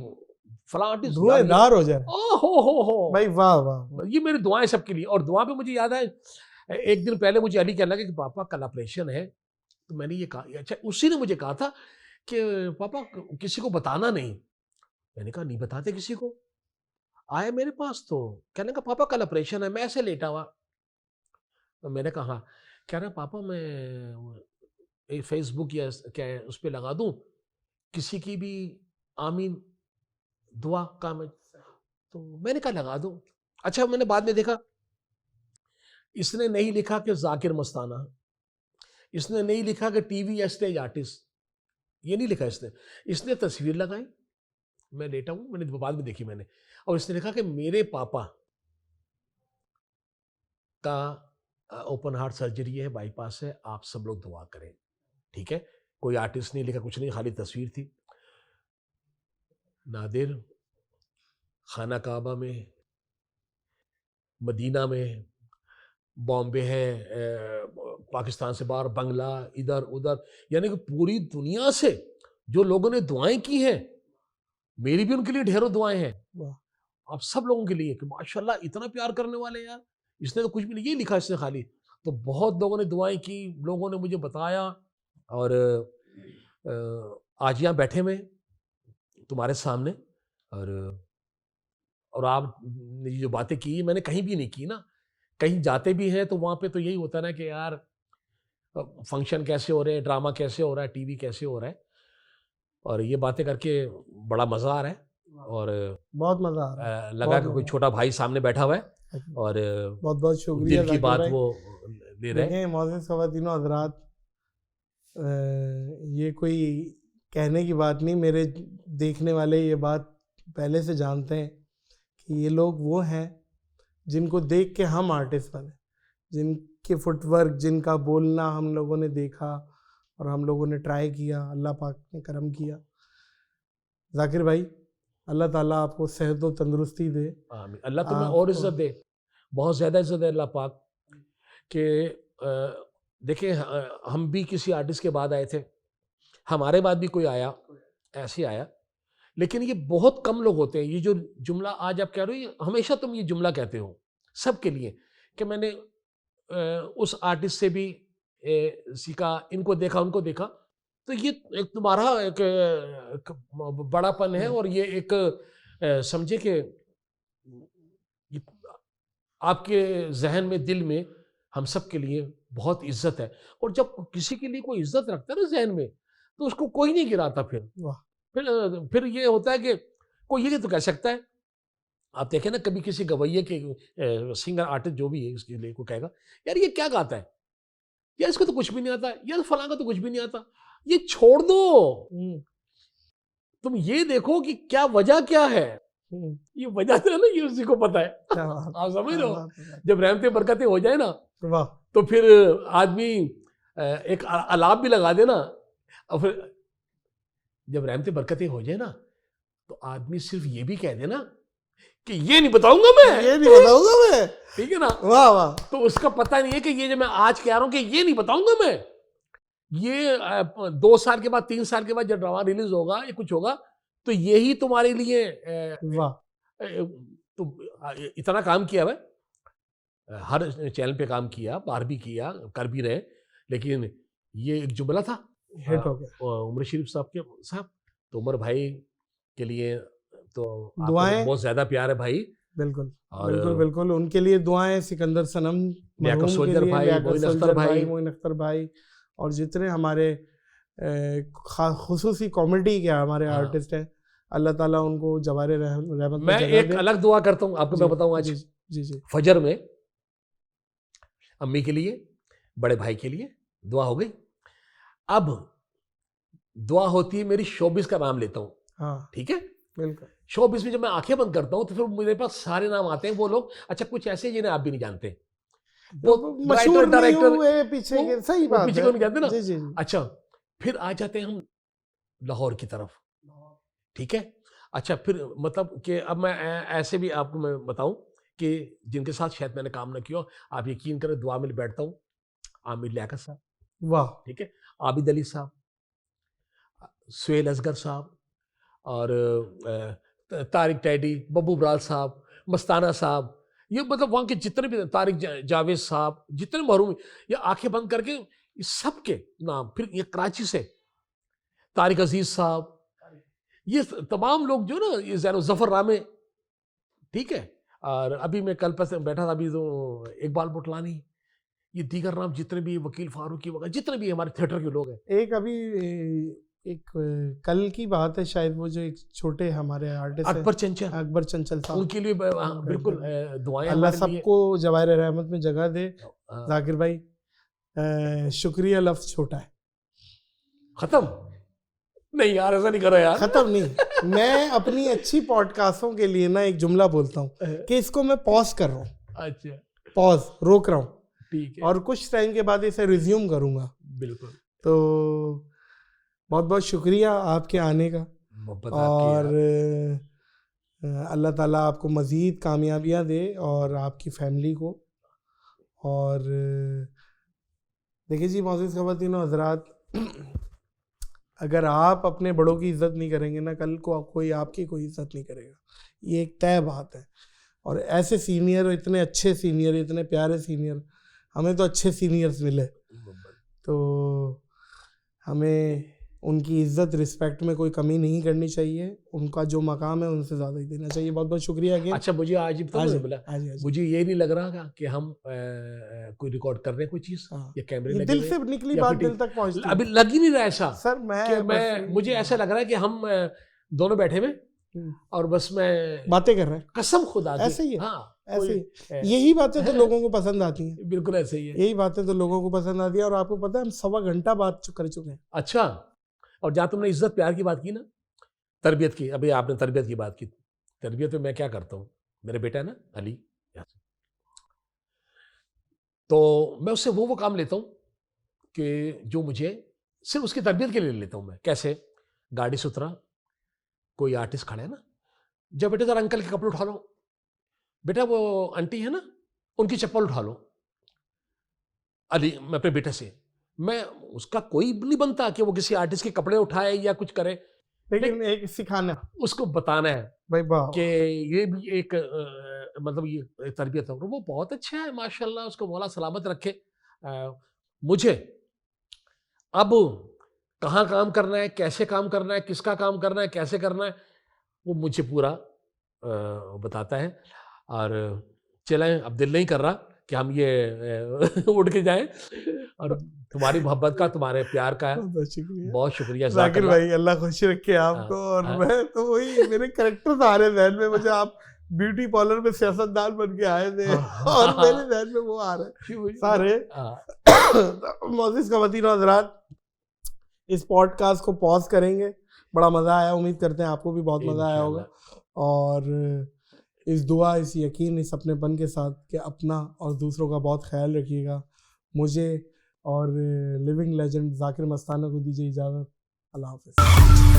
फला आर्टिस्ट धुएंधार हो जाए। हो भाई वाह वाह, ये मेरी दुआएं सबके लिए। और दुआ पे मुझे याद है, एक दिन पहले मुझे अली कहने लगा कि पापा कल ऑपरेशन है, तो मैंने ये कहा, अच्छा उसी ने मुझे कहा था कि पापा किसी को बताना नहीं। मैंने कहा नहीं बताते किसी को। आए मेरे पास तो कहने का पापा कल ऑपरेशन है, मैं ऐसे लेटा हुआ। तो मैंने कहा, कह रहा पापा मैं फेसबुक या क्या है उस पर लगा दूं किसी की भी आमीन दुआ का, मैं तो मैंने कहा लगा दूं। अच्छा, मैंने बाद में देखा इसने नहीं लिखा कि जाकिर मस्ताना, इसने नहीं लिखा कि टीवी या स्टेज आर्टिस्ट, ये नहीं लिखा इसने तस्वीर लगाई, मैं लेटा हूं, मैंने बाद में देखी मैंने, और इसने लिखा कि मेरे पापा का ओपन हार्ट सर्जरी है, बाईपास है, आप सब लोग दुआ करें। ठीक है, कोई आर्टिस्ट नहीं लिखा, कुछ नहीं, खाली तस्वीर थी। नादिर खाना काबा में, मदीना में, बॉम्बे है, पाकिस्तान से बाहर बंगला, इधर उधर, यानी कि पूरी दुनिया से जो लोगों ने दुआएं की हैं, मेरी भी उनके लिए ढेरों दुआएं हैं, आप सब लोगों के लिए कि माशाल्लाह इतना प्यार करने वाले यार। इसने तो कुछ भी नहीं, ये लिखा इसने खाली। तो बहुत लोगों ने दुआएं की, लोगों ने मुझे बताया। और आज यहाँ बैठे हुए तुम्हारे सामने, और आप ने जो बातें की मैंने कहीं भी नहीं की ना। कहीं जाते भी हैं तो वहाँ पे तो यही होता है ना कि यार फंक्शन कैसे हो रहे हैं, ड्रामा कैसे हो रहा है, टीवी कैसे हो रहा है, और ये बातें करके बड़ा मज़ा आ रहा है। और बहुत मज़ा आ रहा है, लगा कि कोई छोटा भाई सामने बैठा हुआ है, और बहुत बहुत शुक्रिया दिल की बात वो ले रहे हैं। मोअज़्ज़िज़ ख़वातीन हज़रात, ये कोई कहने की बात नहीं, मेरे देखने वाले ये बात पहले से जानते हैं कि ये लोग वो हैं जिनको देख के हम आर्टिस्ट बने, जिनके फुटवर्क, जिनका बोलना हम लोगों ने देखा और हम लोगों ने ट्राई किया, अल्लाह पाक ने करम किया। जाकिर भाई, अल्लाह ताला आपको सेहत और तंदुरुस्ती दे। आमीन। अल्लाह तुम्हें और इज्जत दे, बहुत ज़्यादा इज्जत है अल्लाह पाक के। देखिए हम भी किसी आर्टिस्ट के बाद आए थे, हमारे बाद भी कोई आया, ऐसे आया, लेकिन ये बहुत कम लोग होते हैं। ये जो जुमला आज आप कह रहे हो, हमेशा तुम ये जुमला कहते हो सबके लिए कि मैंने उस आर्टिस्ट से भी सीखा, इनको देखा, उनको देखा। तो ये एक तुम्हारा एक बड़ापन है और ये एक समझे कि आपके जहन में, दिल में हम सब के लिए बहुत इज्जत है। और जब किसी के लिए कोई इज्जत रखता है ना जहन में, तो उसको कोई नहीं गिराता। फिर ये होता है कि कोई ये तो कह सकता है, आप देखें ना कभी किसी गवैये के सिंगर आर्टिस्ट जो भी है इसके लिए कोई कहेगा यार ये क्या गाता है, यार इसको तो कुछ भी नहीं आता, यार फलां का तो कुछ भी नहीं आता, ये छोड़ दो, तुम ये देखो कि क्या वजह क्या है। ये वजह तो है ना, ये उसी को पता है। आप समझ रहे हो, जब रहमतें बरकतें हो जाए ना तो फिर आदमी एक अलाप भी लगा दे ना, और फिर जब रहमतें बरकतें हो जाए ना तो आदमी सिर्फ ये भी कह दे ना कि ये नहीं बताऊंगा मैं, ये नहीं बताऊंगा मैं, ठीक है ना। वाह वाह। तो उसका पता नहीं है कि ये जो मैं आज कह रहा हूं कि ये नहीं बताऊंगा मैं, ये 2 साल के बाद, 3 साल के बाद जब ड्रामा रिलीज होगा या कुछ होगा तो यही तुम्हारे लिए वाह। तो इतना काम किया है, हर चैनल पे काम किया, बाहर भी किया, कर भी रहे, लेकिन ये एक जुमला था, हिट हो गया। उमर शरीफ साहब तो उमर भाई के लिए तो दुआएं, बहुत ज्यादा प्यार है भाई। बिल्कुल बिल्कुल बिल्कुल, उनके लिए दुआएं। सिकंदर सनम, सोल्जर भाई, मोइन अख्तर भाई, और जितने हमारे खुसूसी कॉमेडी के हमारे आर्टिस्ट हैं, अल्लाह ताला उनको जवारे रहमत में। मैं एक अलग दुआ करता हूँ आपको, मैं बताऊँ आज जी फजर में अम्मी के लिए, बड़े भाई के लिए दुआ हो गई। अब दुआ होती है मेरी शोबिस का नाम लेता हूँ, हाँ ठीक है, बिल्कुल। शोबिस में जब मैं आंखें बंद करता हूँ तो फिर मेरे पास सारे नाम आते हैं, वो लोग अच्छा कुछ ऐसे जिन्हें आप भी नहीं जानते, वो मशहूर डायरेक्टर पीछे के, सही बात है, पीछे कौन कहते ना जी जी। अच्छा फिर आ जाते हैं हम लाहौर की तरफ, ठीक है। अच्छा फिर मतलब कि अब मैं ऐसे भी आपको मैं बताऊं कि जिनके साथ शायद मैंने काम ना किया, आप यकीन करें दुआ में बैठता हूँ, आमिर लियाकत साहब, वाह ठीक है, आबिद अली साहब, सुहेल असगर साहब, और तारिक टैडी, बब्बू बराल साहब, मस्ताना साहब, ये मतलब वहाँ के जितने भी, तारिक जावेद साहब, जितने महरूम, ये आंखें बंद करके सबके नाम। फिर ये कराची से तारिक अजीज साहब, ये तमाम लोग जो ना, ये जैनो जफर रामे, ठीक है। और अभी मैं कल पर बैठा था, अभी तो इकबाल बुटलानी, ये दीगर नाम जितने भी, वकील फारूकी वगैरह जितने भी हमारे थिएटर के लोग हैं। एक अभी एक कल की बात है शायद, वो जो एक छोटे हमारे आर्टिस्ट अकबर चंचल साहब, उनके लिए बिल्कुल दुआएं, अल्लाह सबको जवाहिर रहमत में जगह दे। जाकिर भाई शुक्रिया लफ्ज छोटा है, खत्म नहीं यार, ऐसा नहीं करो यार, खत्म नहीं। मैं अपनी अच्छी पॉडकास्टों के लिए ना एक जुमला बोलता हूँ कि इसको मैं पॉज कर रहा हूँ, अच्छा पॉज, रोक रहा हूँ, ठीक है, और कुछ टाइम के बाद इसे रिज्यूम करूँगा। बिल्कुल। तो बहुत बहुत शुक्रिया आपके आने का, और अल्लाह ताला आपको मज़ीद कामयाबियाँ दे और आपकी फैमिली को। और देखिए जी मोअज़्ज़िज़ ख़वातीन और हज़रात, अगर आप अपने बड़ों की इज़्ज़त नहीं करेंगे ना, कल को कोई आपकी कोई इज़्ज़त नहीं करेगा, ये एक तय बात है। और ऐसे सीनियर, इतने अच्छे सीनियर, इतने प्यारे सीनियर, हमें तो अच्छे सीनियर्स मिले, तो हमें उनकी इज़्ज़त रिस्पेक्ट में कोई कमी नहीं करनी चाहिए, उनका जो मकाम है उनसे ज़्यादा ही देना चाहिए। बहुत बहुत शुक्रिया अगेन। अच्छा मुझे आज बोला, मुझे ये नहीं लग रहा कि हम कोई रिकॉर्ड कर रहे हैं कोई चीज़, या कैमरे दिल से निकली बात दिल तक पहुंचती, अभी लग ही नहीं रहा ऐसा सर। मैं मुझे ऐसा लग रहा है कि हम दोनों बैठे हुए और बस मैं बातें कर रहे हैं, कसम खुदा की, ऐसे ही है, हाँ ऐसे ही। यही बातें तो लोगों को पसंद आती हैं, बिल्कुल ऐसे ही है, यही बातें तो लोगों को पसंद आती है। और आपको पता है हम 1.25 घंटा बात कर चुके हैं। अच्छा, और जहाँ तुमने इज्जत प्यार की बात की ना, तरबियत की, अभी आपने तरबियत की बात की, तरबियत में मैं क्या करता हूँ, मेरा बेटा है ना अली, तो मैं उससे वो काम लेता हूँ कि जो मुझे सिर्फ उसकी तरबियत के लिए लेता हूँ मैं। कैसे? गाड़ी से उतरा, कोई आर्टिस्ट खड़े है ना, जब बेटे जरा अंकल के कपड़े उठा लो, बेटा वो आंटी है ना उनकी चप्पल उठा लो। अली मैं अपने बेटे से, मैं उसका कोई नहीं बनता कि वो किसी आर्टिस्ट के कपड़े उठाए या कुछ करे, लेकिन एक सिखाना, उसको बताना है भाई कि ये भी एक मतलब ये तरबियत है। वो बहुत अच्छा है माशाल्लाह, उसको मौला सलामत रखे। मुझे अब कहाँ काम करना है, कैसे काम करना है, किसका काम करना है, कैसे करना है, वो मुझे पूरा बताता है। और चलें, अब दिल नहीं कर रहा कि हम ये उठ के जाएं, और तुम्हारी मोहब्बत का, तुम्हारे प्यार का बहुत शुक्रिया जाकिर भाई, अल्लाह खुश रखे आपको। और मैं तो वही, मेरे कैरेक्टर सारे जहन में, मुझे आप ब्यूटी पार्लर में सियासतदान बन के आए थे और मेरे जहन में वो आ रहे सारे। मोअज़्ज़िज़ ख़वातीन और हज़रात, इस पॉडकास्ट को पॉज करेंगे। बड़ा मज़ा आया, उम्मीद करते हैं आपको भी बहुत मज़ा आया होगा। और इस दुआ, इस यकीन, इस अपनेपन के साथ कि अपना और दूसरों का बहुत ख्याल रखिएगा। मुझे और लिविंग लेजेंड ज़ाकिर मस्ताना को दीजिए इजाज़त। अल्लाह हाफ़िज़।